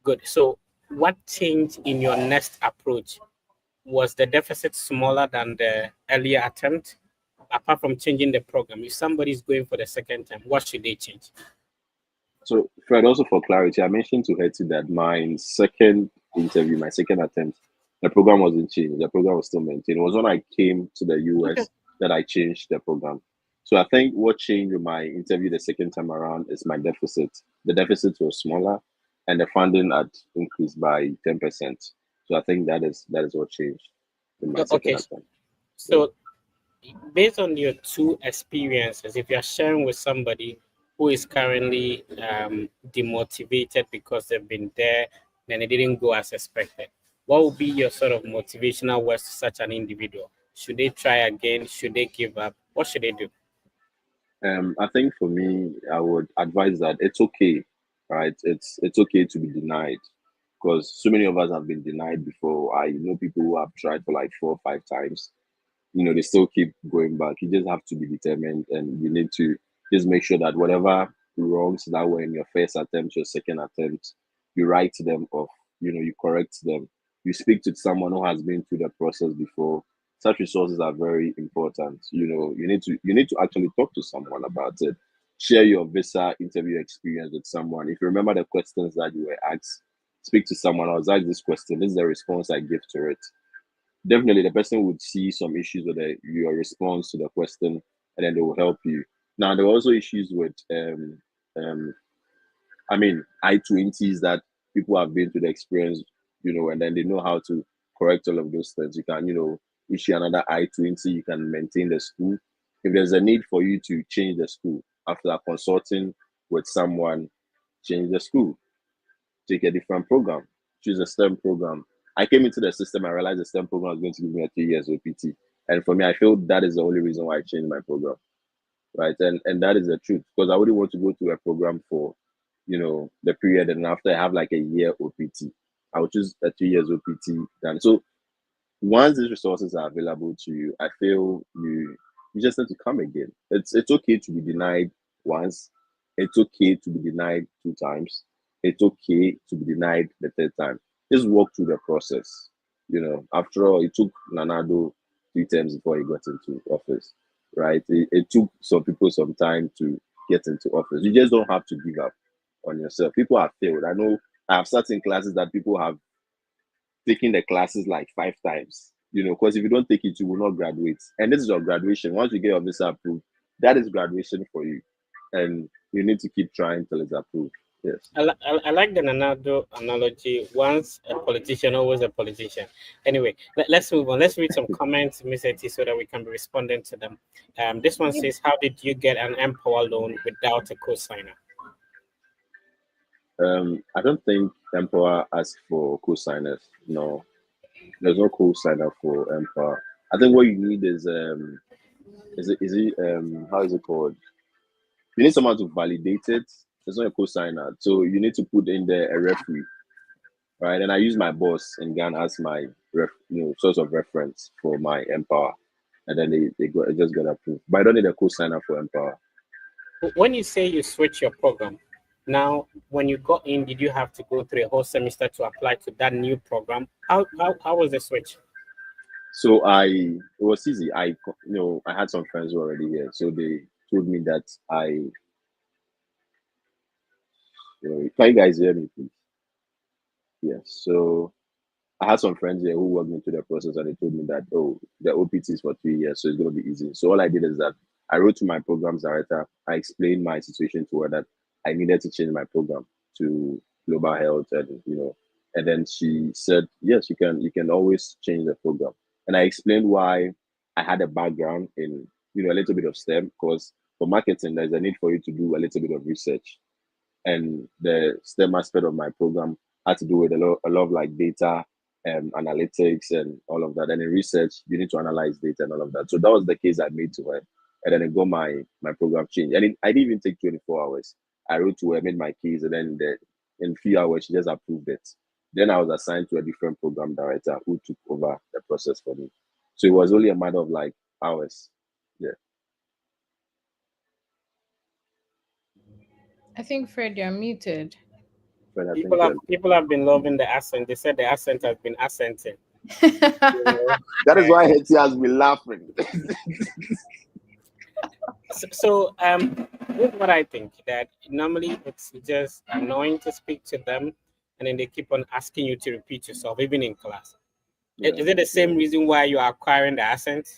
Good. So, what changed in your next approach? Was the deficit smaller than the earlier attempt? Apart from changing the program, if somebody is going for the second time, what should they change? So, Fred, also for clarity, I mentioned to Hetty that my second interview, my second attempt, the program wasn't changed. The program was still maintained. It was when I came to the Okay. US that I changed the program. So I think what changed with my interview the second time around is my deficit. The deficit was smaller, and the funding had increased by 10%. So I think that is what changed in my second Okay. attempt. Yeah. So based on your two experiences, if you're sharing with somebody who is currently demotivated because they've been there and it didn't go as expected, what would be your sort of motivational words to such an individual? Should they try again? Should they give up? What should they do? I think for me, I would advise that it's okay, right? It's okay to be denied, because so many of us have been denied before. I know people who have tried for like 4 or 5 times. They still keep going back. You just have to be determined, and you need to just make sure that whatever wrongs that were in your first attempt, your second attempt, you write them off. You correct them. You speak to someone who has been through the process before. Such resources are very important. You need to actually talk to someone about it. Share your visa interview experience with someone. If you remember the questions that you were asked, speak to someone. I was asked this question. This is the response I give to it. Definitely the person would see some issues with your response to the question, and then they will help you. Now there are also issues with um I mean I-20s that people have been through the experience, and then they know how to correct all of those things. You can, issue another I-20, you can maintain the school. If there's a need for you to change the school after consulting with someone, change the school, take a different program, choose a STEM program. I came into the system, I realized the STEM program was going to give me a 3 years OPT. And for me, I feel that is the only reason why I changed my program. Right. And that is the truth, because I wouldn't want to go to a program for, the period, and after I have like a year OPT. I would choose a 2 years OPT. And so once these resources are available to you, I feel you just need to come again. It's okay to be denied once. It's okay to be denied 2 times. It's okay to be denied the third time. Just walk through the process. After all, it took Nanado 3 terms before he got into office, right? It took some people some time to get into office. You just don't have to give up on yourself. People have failed. I know I have sat in classes that people have taking the classes like 5 times, because if you don't take it, you will not graduate. And this is your graduation. Once you get your visa approved, that is graduation for you. And you need to keep trying till it's approved. Yes. I like the Nanado analogy. Once a politician, always a politician. Anyway, let's move on. Let's read some comments, Miss Eti, so that we can be responding to them. This one says, how did you get an Empower loan without a co-signer? I don't think Empower asked for co-signers. No, there's no co-signer for Empower. I think what you need is how is it called? You need someone to validate it. There's not a co-signer. So you need to put in there a referee, right? And I use my boss in Ghana as my source of reference for my Empower, and then it just got approved. But I don't need a co-signer for Empower. When you say you switch your program, now when you got in, did you have to go through a whole semester to apply to that new program? How was the switch? So it was easy. I had some friends who were already here, so they told me that Can you guys hear me, please? Yes. So I had some friends here who walked me through the process and they told me that, oh, the OPT is for 3 years, so it's going to be easy. So all I did is that I wrote to my programs director. I explained my situation to her that I needed to change my program to global health, and then she said, yes, you can always change the program. And I explained why I had a background in, a little bit of STEM, because for marketing, there's a need for you to do a little bit of research, and the STEM aspect of my program had to do with a lot of like data and analytics and all of that. And in research, you need to analyze data and all of that. So that was the case I made to her. And then I got my program changed. And I didn't even take 24 hours. I wrote to her, made my case, and then in a few hours, she just approved it. Then I was assigned to a different program director who took over the process for me. So it was only a matter of like hours. Yeah. I think Fred, you're muted. But I think People have been loving the accent. They said the accent has been accenting. You know? that is why Hetty has been laughing. Here's what I think, that normally it's just annoying to speak to them, and then they keep on asking you to repeat yourself, even in class. Yeah. Is it the same reason why you are acquiring the accent?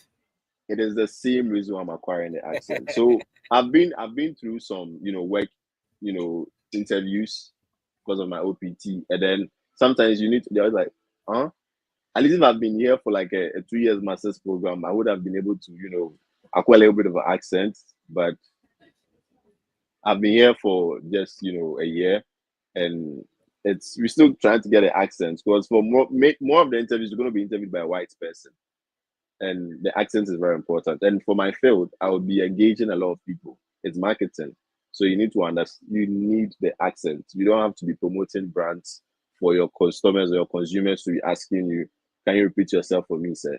It is the same reason why I'm acquiring the accent. So I've been through some, work, interviews because of my OPT. And then sometimes you need to, they're like, huh? At least if I've been here for like a 2 years master's program, I would have been able to, acquire a little bit of an accent. But I've been here for just, a year, and we're still trying to get an accent, because for more of the interviews, you're going to be interviewed by a white person, and the accent is very important. And for my field, I would be engaging a lot of people. It's marketing, so you need to understand. You need the accent. You don't have to be promoting brands for your customers or your consumers to be asking you, "Can you repeat yourself for me, sir?"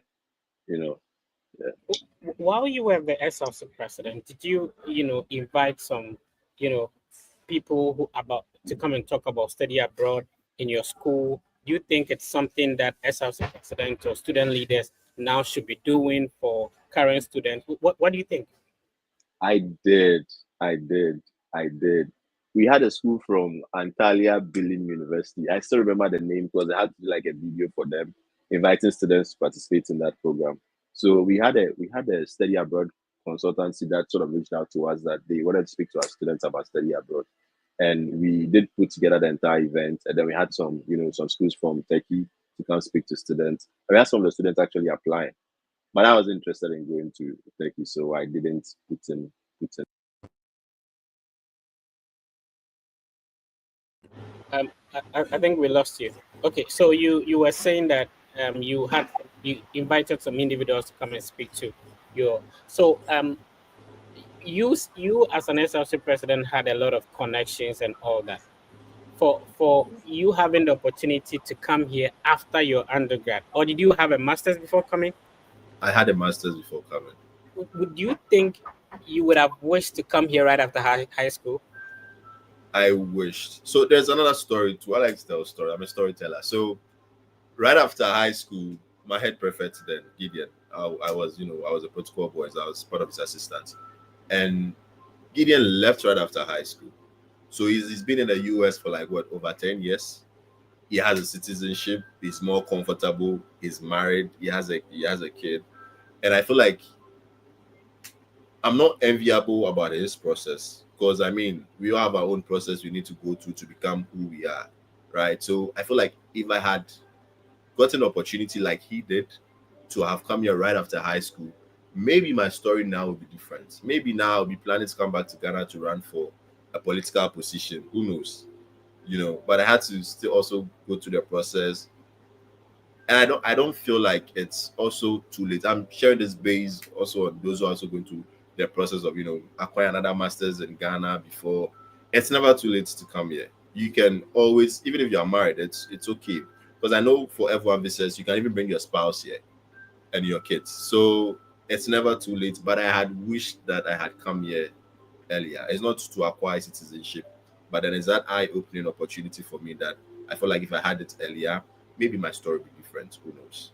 You know. Yeah. While you were the SRC president, did you invite some, you know, people who about to come and talk about study abroad in your school? Do you think it's something that SRC president or student leaders now should be doing for current students? What do you think? I did. I did. I did. We had a school from Antalya Billing University. I still remember the name because I had to do like a video for them, inviting students to participate in that program. So we had a study abroad consultancy that sort of reached out to us that they wanted to speak to our students about study abroad. And we did put together the entire event. And then we had some schools from Turkey to come speak to students. And we had some of the students actually applying. But I was interested in going to Turkey, so I didn't put in. I think we lost you. Okay, so you were saying that you invited some individuals to come and speak to your. You as an SLC president had a lot of connections and all that. For you having the opportunity to come here after your undergrad, or did you have a master's before coming? I had a master's before coming. Would you think you would have wished to come here right after high school? I wished. So there's another story too. I like to tell a story. I'm a storyteller. So right after high school, my head prefect then, Gideon, I was a protocol boy. So I was part of his assistant. And Gideon left right after high school. So he's been in the US for like what, over 10 years. He has a citizenship, he's more comfortable, he's married, he has a kid. And I feel like I'm not enviable about his process, because I mean, we all have our own process we need to go through to become who we are, right? So I feel like if I had gotten an opportunity like he did to have come here right after high school, maybe my story now would be different. Maybe now I'll be planning to come back to Ghana to run for a political position. Who knows? But I had to still also go through the process. And I don't feel like it's also too late. I'm sharing this base also on those who are also going through the process of acquire another master's in Ghana before. It's never too late to come here. You can always, even if you are married, it's okay. Because I know for everyone visitors, you can even bring your spouse here and your kids. So it's never too late. But I had wished that I had come here earlier. It's not to acquire citizenship, but then it's that eye-opening opportunity for me that I feel like if I had it earlier, maybe my story would be different. Who knows?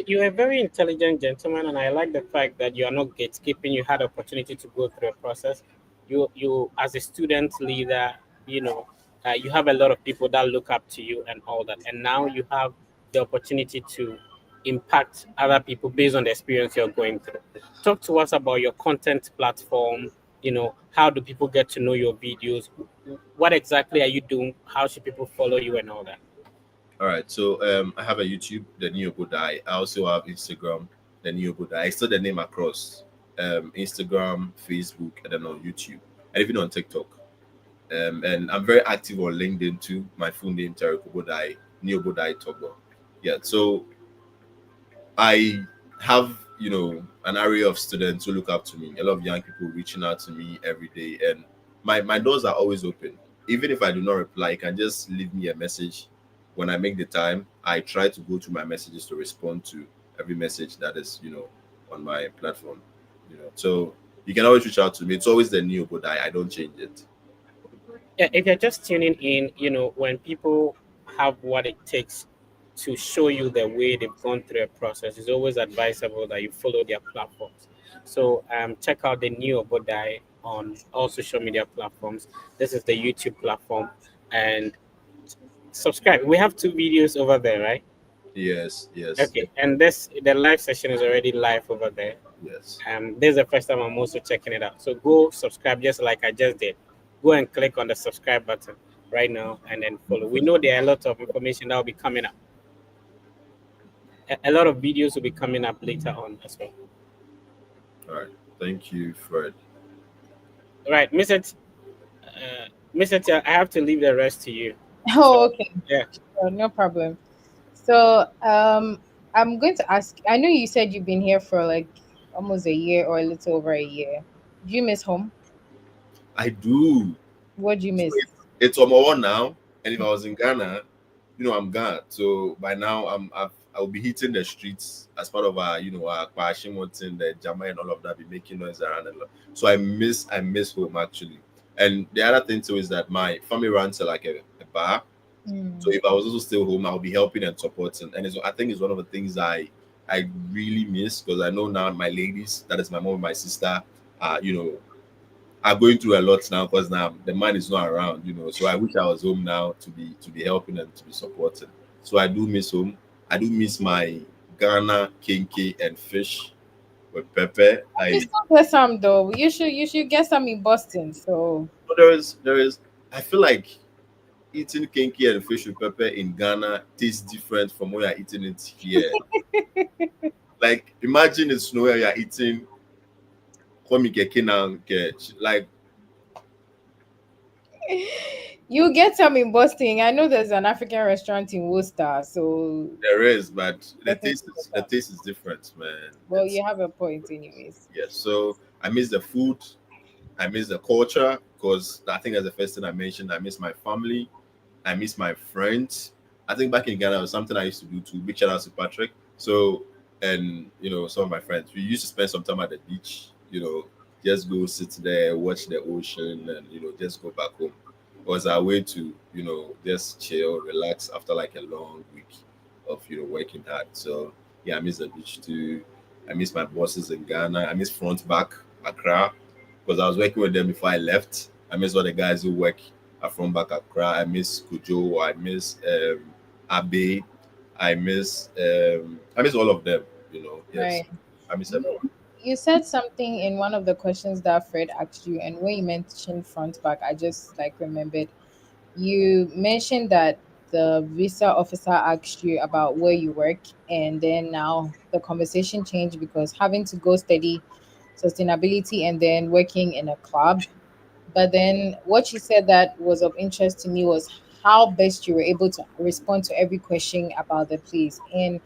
You're a very intelligent gentleman, and I like the fact that you are not gatekeeping. You had opportunity to go through a process. You as a student leader, you know, you have a lot of people that look up to you and all that, and now you have the opportunity to impact other people based on the experience you're going through. Talk to us about your content platform. How do people get to know your videos? What exactly are you doing? How should people follow you and all that? All right. So I have a YouTube, the Neo Budai. I also have Instagram, the Neo Budai. I still the name across Instagram, Facebook, and then on YouTube, and even on TikTok. And I'm very active on LinkedIn too. My full name Terry Budai, Neo Budai Togo. Yeah. So I have, an area of students who look up to me, a lot of young people reaching out to me every day. And my doors are always open. Even if I do not reply, you can just leave me a message. When I make the time, I try to go through my messages to respond to every message that is, on my platform. So you can always reach out to me. It's always the new but I don't change it. Yeah, if you're just tuning in, when people have what it takes to show you the way they've gone through a process, it's always advisable that you follow their platforms. So check out the new Obodai on all social media platforms. This is the YouTube platform, and subscribe. We have two videos over there, right? Yes, yes, Okay, and the live session is already live over there. yes. This is the first time I'm also checking it out. So go subscribe just like I just did. Go and click on the subscribe button right now and then follow. We know there are a lot of information that will be coming up. A lot of videos will be coming up later on as well. All right. Thank you, Fred. Right, Miss It, I have to leave the rest to you. Oh, So okay. yeah, No problem. So, I'm going to ask. I know you said you've been here for like almost a year or a little over a year. Do you miss home? I do. What do you So miss? it's on my own now. And if I was in Ghana, I'm gone. So by now, I'll be hitting the streets as part of our passion, wanting the Jama and all of that, be making noise around a lot. So I miss home actually. And the other thing too is that my family runs like a bar. So Mm. if I was also still home, I'll be helping and supporting. And I think it's one of the things I really miss because I know now my ladies, that is my mom and my sister, are going through a lot now because now the man is not around. So I wish I was home now to be helping and to be supporting. So I do miss home. I do miss my Ghana kinky and fish with pepper. You still get some though. You should get some in Boston. So But there is I feel like eating kinky and fish with pepper in Ghana tastes different from when you're eating it here. Like imagine it's nowhere you're eating komike kinang like you get some in Boston. I know there's an African restaurant in Worcester. So there is, but the definitely taste get is the some. taste is different, man. Well, you have a point, anyways. Yes. So I miss the food. I miss the culture because I think that's the first thing I mentioned. I miss my family. I miss my friends. I think back in Ghana was something I used to do too. Big shout out to Patrick. So and some of my friends, we used to spend some time at the beach. Just go sit there, watch the ocean, and just go back home. It was our way to just chill, relax after like a long week of working hard. So yeah, I miss the beach too. I miss my bosses in Ghana. I miss front back Accra because I was working with them before I left. I miss all the guys who work at front back Accra. I miss Kujo. I miss Abe. I miss all of them. Yes, Right. I miss You, everyone. you said something in one of the questions that Fred asked you, and when you mentioned front back, I just like remembered. You mentioned that the visa officer asked you about where you work, and then now the conversation changed because having to go study sustainability and then working in a club. But then what you said that was of interest to me was how best you were able to respond to every question about the place. And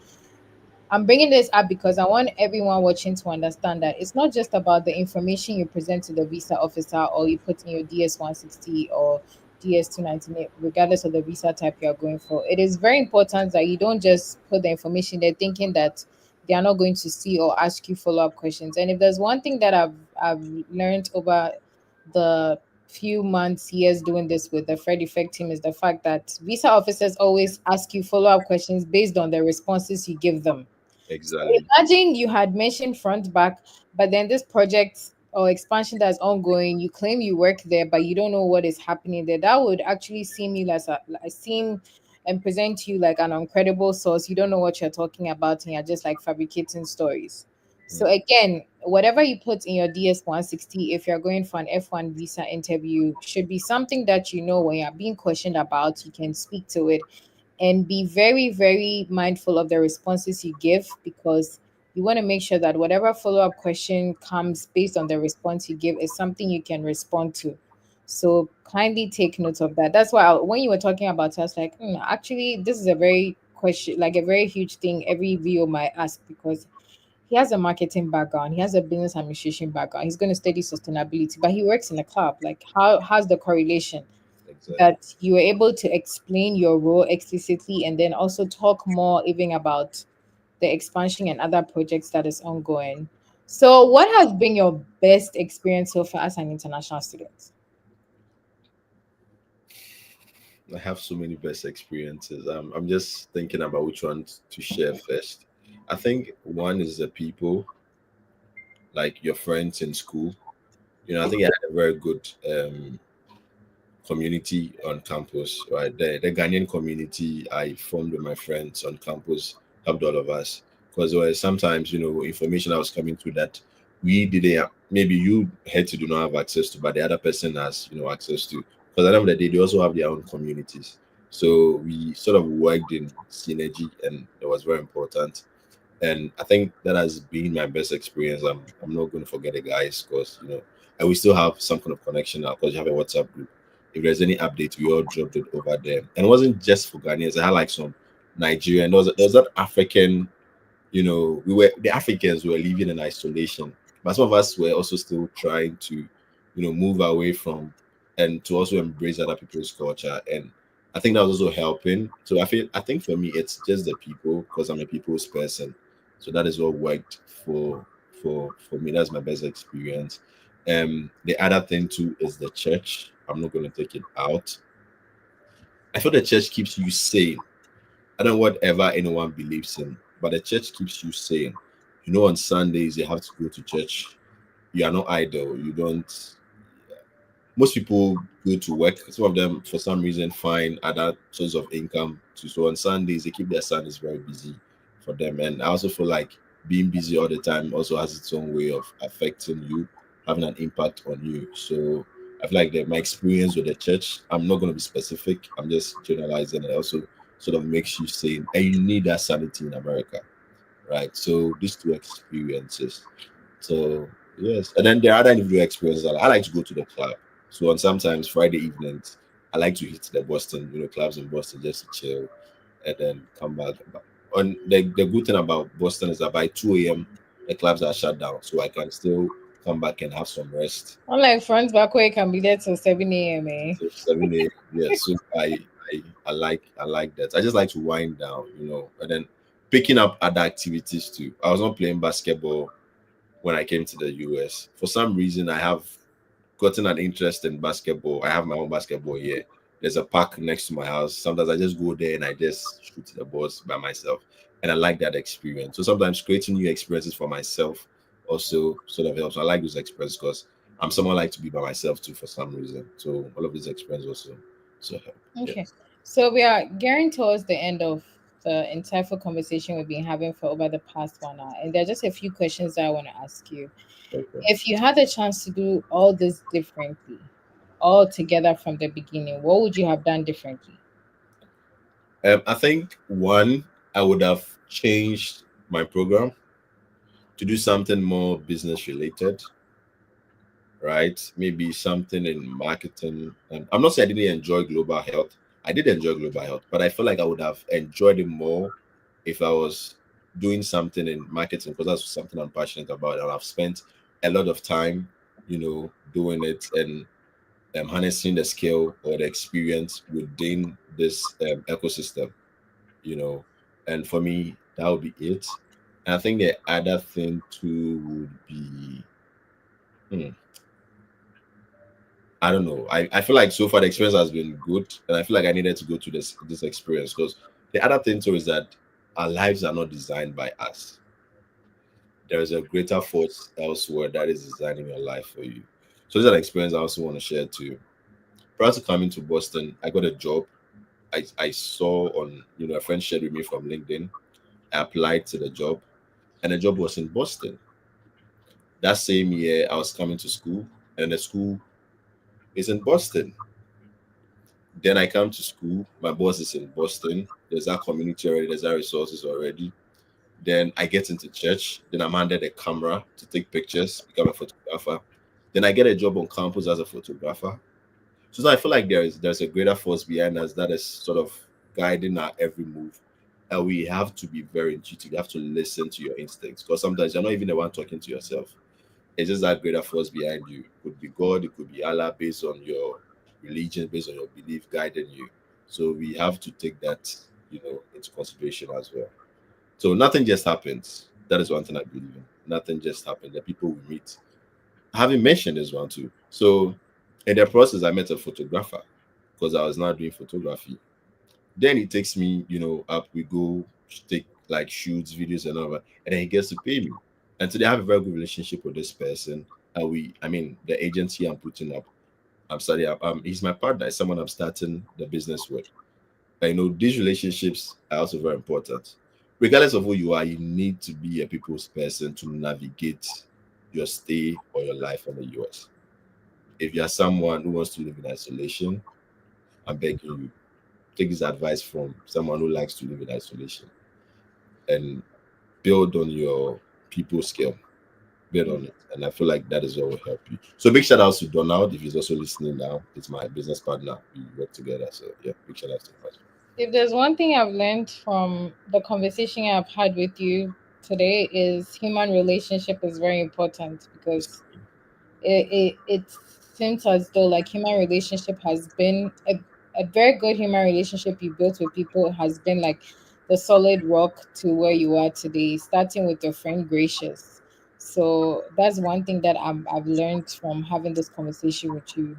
I'm bringing this up because I want everyone watching to understand that it's not just about the information you present to the visa officer or you put in your DS 160 or DS 298, regardless of the visa type you are going for. It is very important that you don't just put the information there thinking that they are not going to see or ask you follow up questions. And if there's one thing that I've learned over the few months, years doing this with the Fred Effect team is the fact that visa officers always ask you follow up questions based on the responses you give them. So Exactly. imagine you had mentioned front back, but then this project or expansion that's ongoing, you claim you work there but you don't know what is happening there, that would actually seem you as a like, seem and present you like an uncredible source. You don't know what you're talking about and you're just like fabricating stories. So again, whatever you put in your DS 160, if you're going for an F1 visa interview, should be something that you know when you're being questioned about, you can speak to it, and be very, very mindful of the responses you give, because you want to make sure that whatever follow-up question comes based on the response you give is something you can respond to. So kindly take note of that. That's why when you were talking about it, I was like, actually, this is a very question, like a very huge thing every VO might ask, because he has a marketing background, he has a business administration background, he's going to study sustainability, but he works in a club. Like, how's the correlation? Exactly. That you were able to explain your role explicitly and then also talk more even about the expansion and other projects that is ongoing. So, what has been your best experience so far as an international student? I have so many best experiences. I'm just thinking about which one to share first. I think one is the people, like your friends in school. I think I had a very good community on campus, right? The Ghanaian community I formed with my friends on campus helped all of us, because there was sometimes, information that was coming through that we didn't, maybe you had to do not have access to, but the other person has, access to. Because at the end of the day, they also have their own communities. So we sort of worked in synergy, and it was very important. And I think that has been my best experience. I'm not going to forget the guys, because and we still have some kind of connection now, because you have a WhatsApp group. If there's any update, we all dropped it over there. And it wasn't just for Ghanaians. I had like some Nigerian. There was that African. We were the Africans were living in isolation, but some of us were also still trying to, move away from and to also embrace other people's culture. And I think that was also helping. So I think for me, it's just the people, because I'm a people's person. So that is what worked for me. That's my best experience. The other thing too is the church. I'm not going to take it out. I feel the church keeps you sane. I don't know whatever anyone believes in, but the church keeps you sane. On Sundays you have to go to church. You are not idle. You don't. Most people go to work. Some of them, for some reason, find other sources of income. So on Sundays, they keep their Sundays very busy for them. And I also feel like being busy all the time also has its own way of affecting you, having an impact on you. So I feel like that my experience with the church, I'm not going to be specific. I'm just generalizing. It also sort of makes you sane, and you need that sanity in America, right? So these two experiences. So yes, and then there are other individual experiences. I like to go to the club. So on sometimes Friday evenings, I like to hit the Boston, clubs in Boston just to chill and then come back. But on the good thing about Boston is that by 2 a.m. the clubs are shut down, so I can still come back and have some rest. Unlike France back where you can be there till 7 a.m. Eh? So 7 a.m. Yeah, so I like that. I just like to wind down, and then picking up other activities too. I was not playing basketball when I came to the US. For some reason, I have gotten an interest in basketball. I have my own basketball here. There's a park next to my house. Sometimes I just go there and I just shoot the balls by myself. And I like that experience. So sometimes creating new experiences for myself also sort of helps. I like those experiences because I'm someone like to be by myself too for some reason. So all of these experiences also help. Okay. Yes. So we are gearing towards the end of the insightful conversation we've been having for over the past 1 hour. And there are just a few questions that I want to ask you. Okay. If you had the chance to do all this differently, all together from the beginning, what would you have done differently? I think one, I would have changed my program to do something more business related, right? Maybe something in marketing. I'm not saying I didn't enjoy global health. I did enjoy global health, but I feel like I would have enjoyed it more if I was doing something in marketing, because that's something I'm passionate about. And I've spent a lot of time, doing it and harnessing the skill or the experience within this ecosystem, you know. And for me, that would be it. And I think the other thing too would be, hmm, I don't know. I feel like so far the experience has been good, and I feel like I needed to go to this experience, because the other thing too is that our lives are not designed by us. there is a greater force elsewhere that is designing your life for you. So this is an experience I also want to share too. Prior to coming to Boston, I got a job. I saw on, a friend shared with me from LinkedIn. I applied to the job, and the job was in Boston. That same year, I was coming to school, and the school is in Boston. Then I come to school. My boss is in Boston. There's that community already. There's that resources already. Then I get into church. Then I'm handed a camera to take pictures, become a photographer. Then I get a job on campus as a photographer. So now I feel like there's a greater force behind us that is sort of guiding our every move. And we have to be very intuitive. You have to listen to your instincts because sometimes you're not even the one talking to yourself. It's just that greater force behind you. It could be God, it could be Allah based on your religion, based on your belief guiding you. So we have to take that, into consideration as well. So nothing just happens. That is one thing I believe in. Nothing just happens. The people we meet. I haven't mentioned this one too. So in the process, I met a photographer because I was now doing photography. Then he takes me, up. We go take like shoots, videos, and all that, and then he gets to pay me. And today I have a very good relationship with this person. And the agency I'm putting up, I'm starting up. He's my partner. He's someone I'm starting the business with. And, these relationships are also very important. Regardless of who you are, you need to be a people's person to navigate your stay or your life in the US. If you are someone who wants to live in isolation, I'm begging you, take this advice from someone who likes to live in isolation and build on your people skill. Build on it. And I feel like that is what will help you. So big shout out to Donald if he's also listening now. It's my business partner. We work together. So yeah, big shout out to him. If there's one thing I've learned from the conversation I've had with you today is human relationship is very important because it seems as though like human relationship has been a very good human relationship you built with people has been like the solid rock to where you are today, starting with your friend Gracious. So that's one thing that I've learned from having this conversation with you.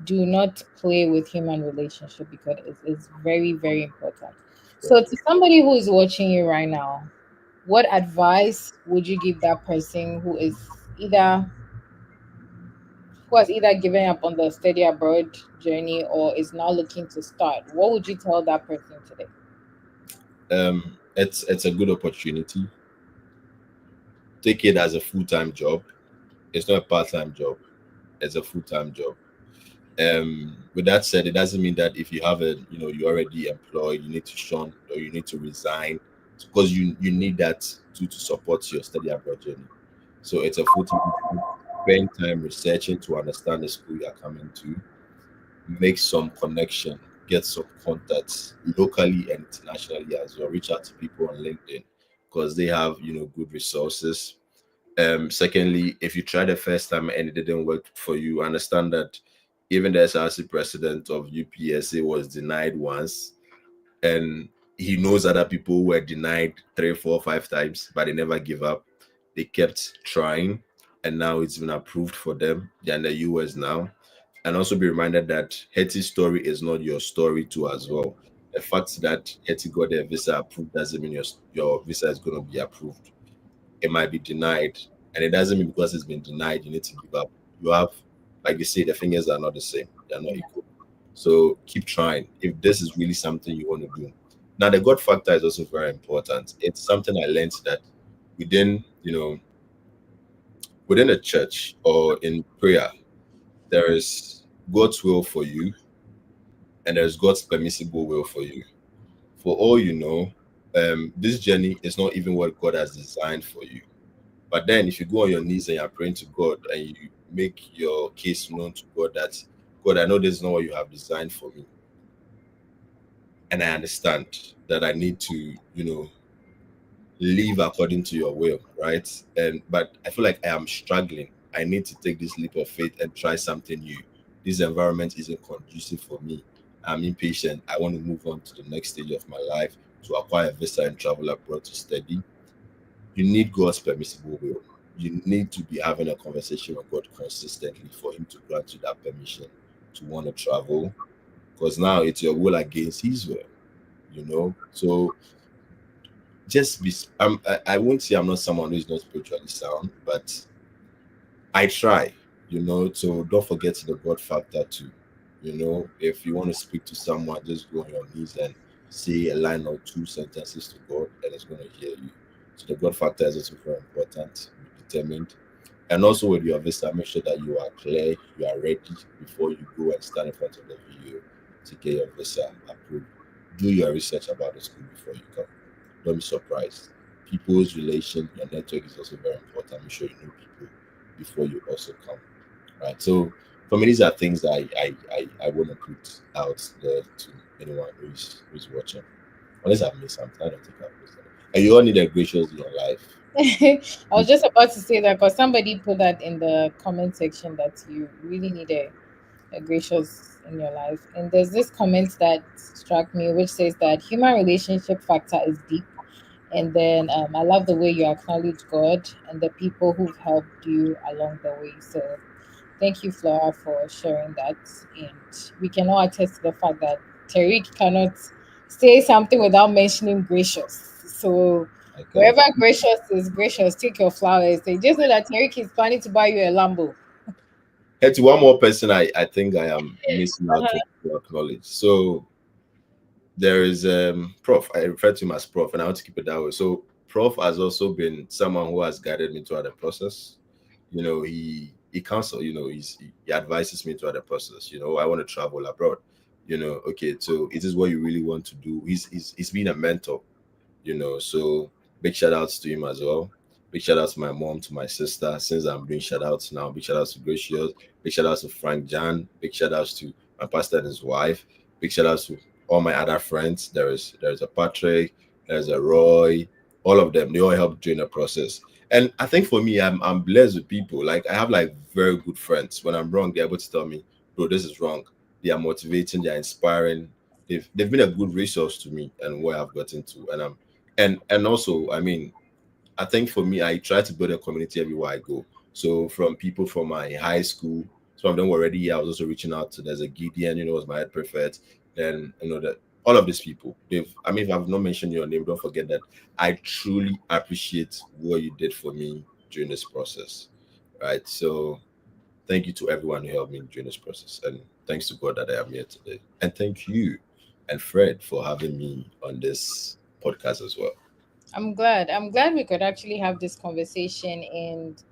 Do not play with human relationship because it's very, very important. So to somebody who is watching you right now, what advice would you give that person either who has either given up on the study abroad journey or is now looking to start? What would you tell that person today? It's a good opportunity. Take it as a full-time job. It's not a part-time job. It's a full-time job. With that said, it doesn't mean that if you have you're already employed, you need to shun or you need to resign because you need that to support your study abroad journey. So it's a full-time job. Spend time researching to understand the school you are coming to, make some connection, get some contacts locally and internationally as well. Reach out to people on LinkedIn because they have good resources. Secondly, if you try the first time and it didn't work for you, understand that even the SRC president of UPSA was denied once, and he knows other people who were denied 3, 4, 5 times, but they never give up. They kept trying, and now it's been approved for them. They're in the US now. And also be reminded that Hetty's story is not your story too as well. The fact that Hetty got their visa approved doesn't mean your visa is going to be approved. It might be denied, and it doesn't mean because it's been denied you need to give up. You have, like they say, the fingers are not the same; they're not equal. So keep trying if this is really something you want to do. Now, the God factor is also very important. It's something I learned that within, within a church or in prayer, there is God's will for you, and there's God's permissible will for you. For all you know, this journey is not even what God has designed for you. But then, if you go on your knees and you're praying to God and you make your case known to God that, God, I know this is not what you have designed for me. And I understand that I need to, live according to your will, right? But I feel like I am struggling. I need to take this leap of faith and try something new. This environment isn't conducive for me. I'm impatient. I want to move on to the next stage of my life to acquire a visa and travel abroad to study. You need God's permissible will. You need to be having a conversation with God consistently for Him to grant you that permission to want to travel. Because now it's your will against His will, So just be. I won't say I'm not someone who is not spiritually sound, but I try, so don't forget the God factor too. If you want to speak to someone, just go on your knees and say a line or two sentences to God, and it's going to hear you. So the God factor is also very important. Be determined. And also with your visa, make sure that you are clear, you are ready before you go and stand in front of the video to get your visa approved. Do your research about the school before you come. Don't be surprised. People's relation, your network is also very important. Make sure you know people before you also come. Right. So for me, these are things that I want to put out there to anyone who's watching. Unless I've missed something, I don't think I've missed anything. And you all need a gracious in your life. I was just about to say that because somebody put that in the comment section that you really need a gracious in your life. And there's this comment that struck me, which says that human relationship factor is deep. And then I love the way you acknowledge God and the people who've helped you along the way. So thank you, Flora, for sharing that. And we can all attest to the fact that Tariq cannot say something without mentioning gracious. So I can. wherever gracious is gracious, take your flowers. They just know that Tariq is planning to buy you a Lambo. And to one more person, I think I am missing out to acknowledge. So there is Prof. I refer to him as Prof, and I want to keep it that way. So Prof has also been someone who has guided me throughout the process. He counsel. He advises me throughout the process. I want to travel abroad. Okay, so is this what you really want to do? He's been a mentor. So big shout outs to him as well. Big shout outs to my mom, to my sister. Since I'm doing shout outs now, big shout outs to Gracious, big shout outs to Frank Jan, big shout outs to my pastor and his wife, big shout outs to all my other friends. There's a Patrick, there's a Roy, all of them, they all helped during the process. And I think for me, I'm blessed with people. Like I have like very good friends. When I'm wrong, they're able to tell me, bro, this is wrong. They are motivating, they're inspiring. They've been a good resource to me and where I've gotten to. And also, I mean, I think for me, I try to build a community everywhere I go. So from people from my high school, some of them were already here. I was also reaching out to. There's a Gideon, was my head prefect. Then that all of these people. I mean, if I've not mentioned your name, don't forget that I truly appreciate what you did for me during this process. Right. So thank you to everyone who helped me during this process, and thanks to God that I am here today. And thank you and Fred for having me on this podcast as well. I'm glad. I'm glad we could actually have this conversation, and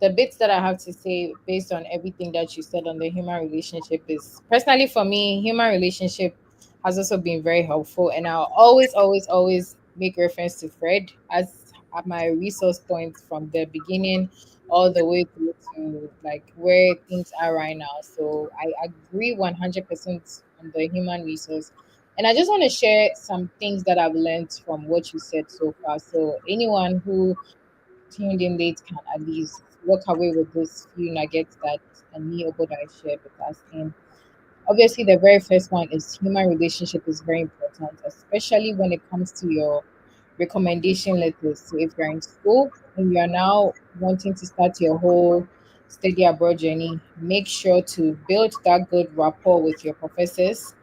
the bits that I have to say based on everything that you said on the human relationship is personally for me, human relationship has also been very helpful. And I'll always, always, always make reference to Fred as my resource point from the beginning all the way through to like where things are right now. So I agree 100% on the human resource. And I just want to share some things that I've learned from what you said so far. So anyone who tuned in late can at least walk away with those few nuggets that me Oboda shared with us. And obviously, the very first one is human relationship is very important, especially when it comes to your recommendation letters. So if you're in school and you're now wanting to start your whole study abroad journey, make sure to build that good rapport with your professors,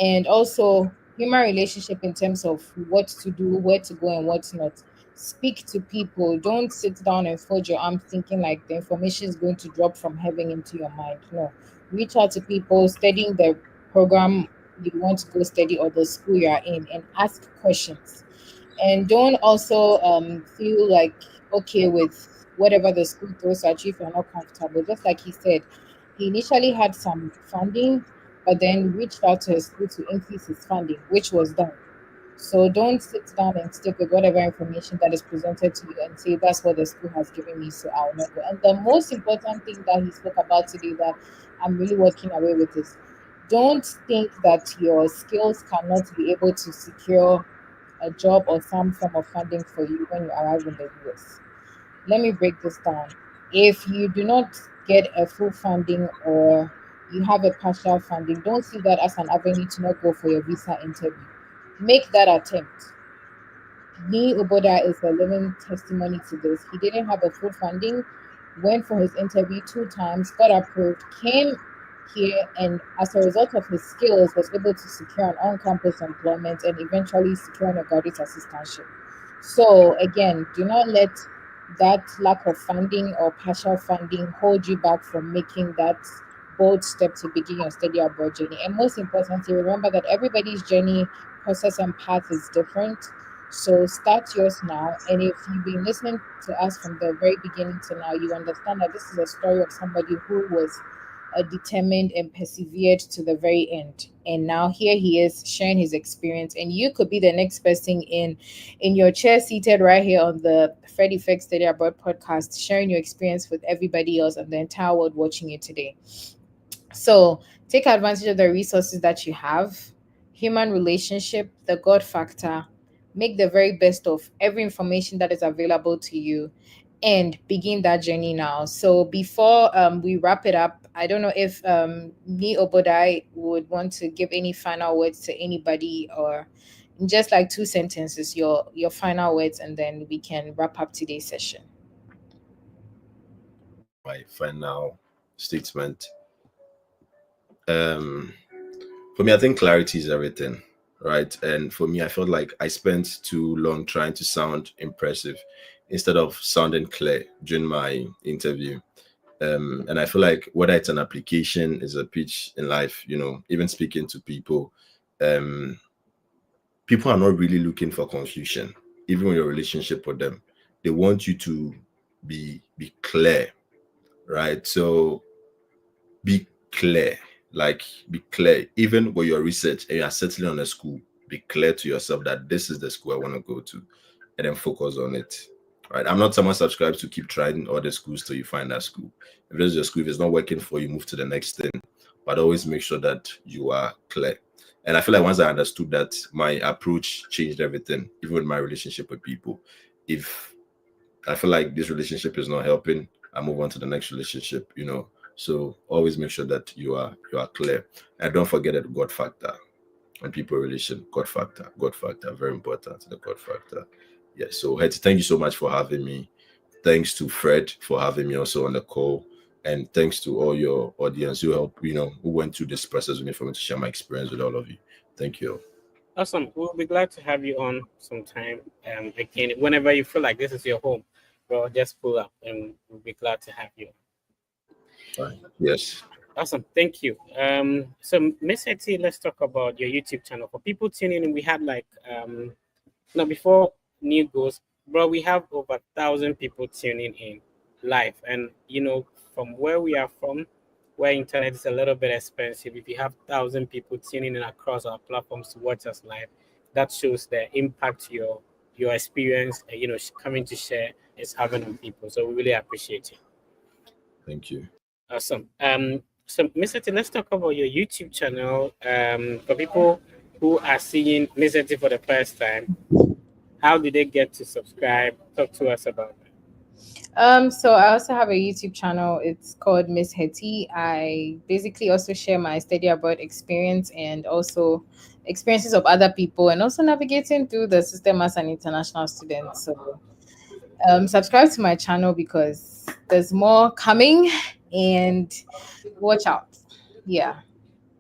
and also human relationship in terms of what to do, where to go, and what not. Speak to people. Don't sit down and fold your arms thinking like the information is going to drop from heaven into your mind. No, reach out to people, studying the program you want to go study or the school you are in, and ask questions. And don't also feel like okay with whatever the school throws at you if you're not comfortable. Just like he said, he initially had some funding, but then reached out to his school to increase his funding, which was done. So don't sit down and stick with whatever information that is presented to you and say that's what the school has given me, so I'll not go. And the most important thing that he spoke about today that I'm really walking away with is don't think that your skills cannot be able to secure a job or some form of funding for you when you arrive in the US. Let me break this down. If you do not get a full funding or you have a partial funding, don't see that as an avenue to not go for your visa interview. Make that attempt. Me Uboda is a living testimony to this. He didn't have a full funding, went for his interview 2 times, got approved, came here, and as a result of his skills, was able to secure an on-campus employment and eventually securing a graduate assistantship. So again, do not let that lack of funding or partial funding hold you back from making that bold step to begin your study abroad journey. And most importantly, remember that everybody's journey, process, and path is different. So start yours now. And if you've been listening to us from the very beginning to now, you understand that this is a story of somebody who was determined and persevered to the very end. And now here he is sharing his experience. And you could be the next person in your chair, seated right here on the Freddie Fix Study Abroad podcast, sharing your experience with everybody else and the entire world watching you today. So take advantage of the resources that you have, human relationship, the God factor. Make the very best of every information that is available to you and begin that journey now. So before we wrap it up, I don't know if me Obodai would want to give any final words to anybody, or just like 2 sentences, your final words, and then we can wrap up today's session. My final statement. Um, for me, I think clarity is everything, right? And for me, I felt like I spent too long trying to sound impressive instead of sounding clear during my interview. And I feel like whether it's an application, is a pitch in life, even speaking to people, um, people are not really looking for confusion, even in your relationship with them. They want you to be clear, right? So be clear, like be clear. Even with your research and you are settling on a school, be clear to yourself that this is the school I want to go to, and then focus on it. Right. I'm not someone subscribed to keep trying other schools till you find that school. If there's your school, if it's not working for you, move to the next thing. But always make sure that you are clear. And I feel like once I understood that, my approach changed everything, even with my relationship with people. If I feel like this relationship is not helping, I move on to the next relationship. So always make sure that you are clear. And don't forget that God factor and people relation, God factor, very important, the God factor. Yeah. So Hetty, thank you so much for having me. Thanks to Fred for having me also on the call. And thanks to all your audience who helped, who went through this process with me for me to share my experience with all of you. Thank you. Awesome. We'll be glad to have you on sometime. Again, whenever you feel like this is your home, bro, just pull up and we'll be glad to have you. Fine. Yes. Awesome. Thank you. So Miss Hetty, let's talk about your YouTube channel. For people tuning in, we had like now before new goes, bro, we have over 1,000 people tuning in live. And from where we are from, where internet is a little bit expensive, if you have 1,000 people tuning in across our platforms to watch us live, that shows the impact your experience, coming to share is having on people. So we really appreciate it. Thank you. Awesome. So Mr. T, let's talk about your YouTube channel. For people who are seeing Mr. T for the first time, how did they get to subscribe? Talk to us about that. So I also have a YouTube channel. It's called Miss Hetty. I basically also share my study abroad experience and also experiences of other people, and also navigating through the system as an international student. So subscribe to my channel because there's more coming, and watch out. Yeah.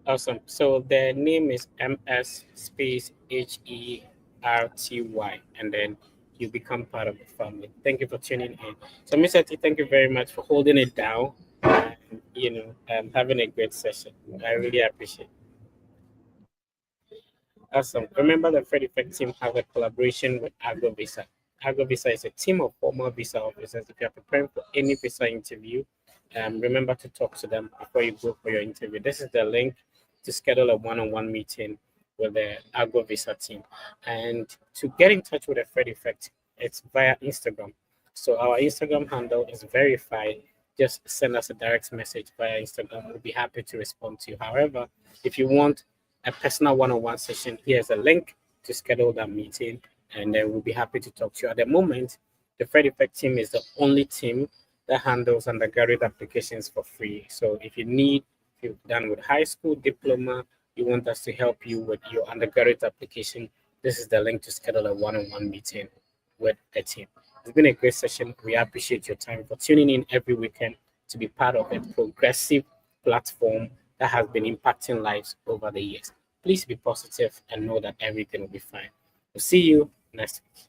Awesome. So the name is MS space HERTY, and then you become part of the family. Thank you for tuning in. So Mr. T, thank you very much for holding it down and having a great session. I really appreciate it. Awesome. Remember the Fred Effect team have a collaboration with AgoVisa. AgoVisa is a team of former visa officers. If you're preparing for any visa interview, remember to talk to them before you go for your interview. This is the link to schedule a one-on-one meeting with the AgoVisa team. And to get in touch with the Fred Effect, it's via Instagram. So our Instagram handle is verified. Just send us a direct message via Instagram. We'll be happy to respond to you. However, if you want a personal one-on-one session, here's a link to schedule that meeting, and then we'll be happy to talk to you. At the moment, the Fred Effect team is the only team that handles undergraduate applications for free. So if you've done with high school diploma, you want us to help you with your undergraduate application, this is the link to schedule a one-on-one meeting with a team. It's been a great session. We appreciate your time for tuning in every weekend to be part of a progressive platform that has been impacting lives over the years. Please be positive and know that everything will be fine. We'll see you next week.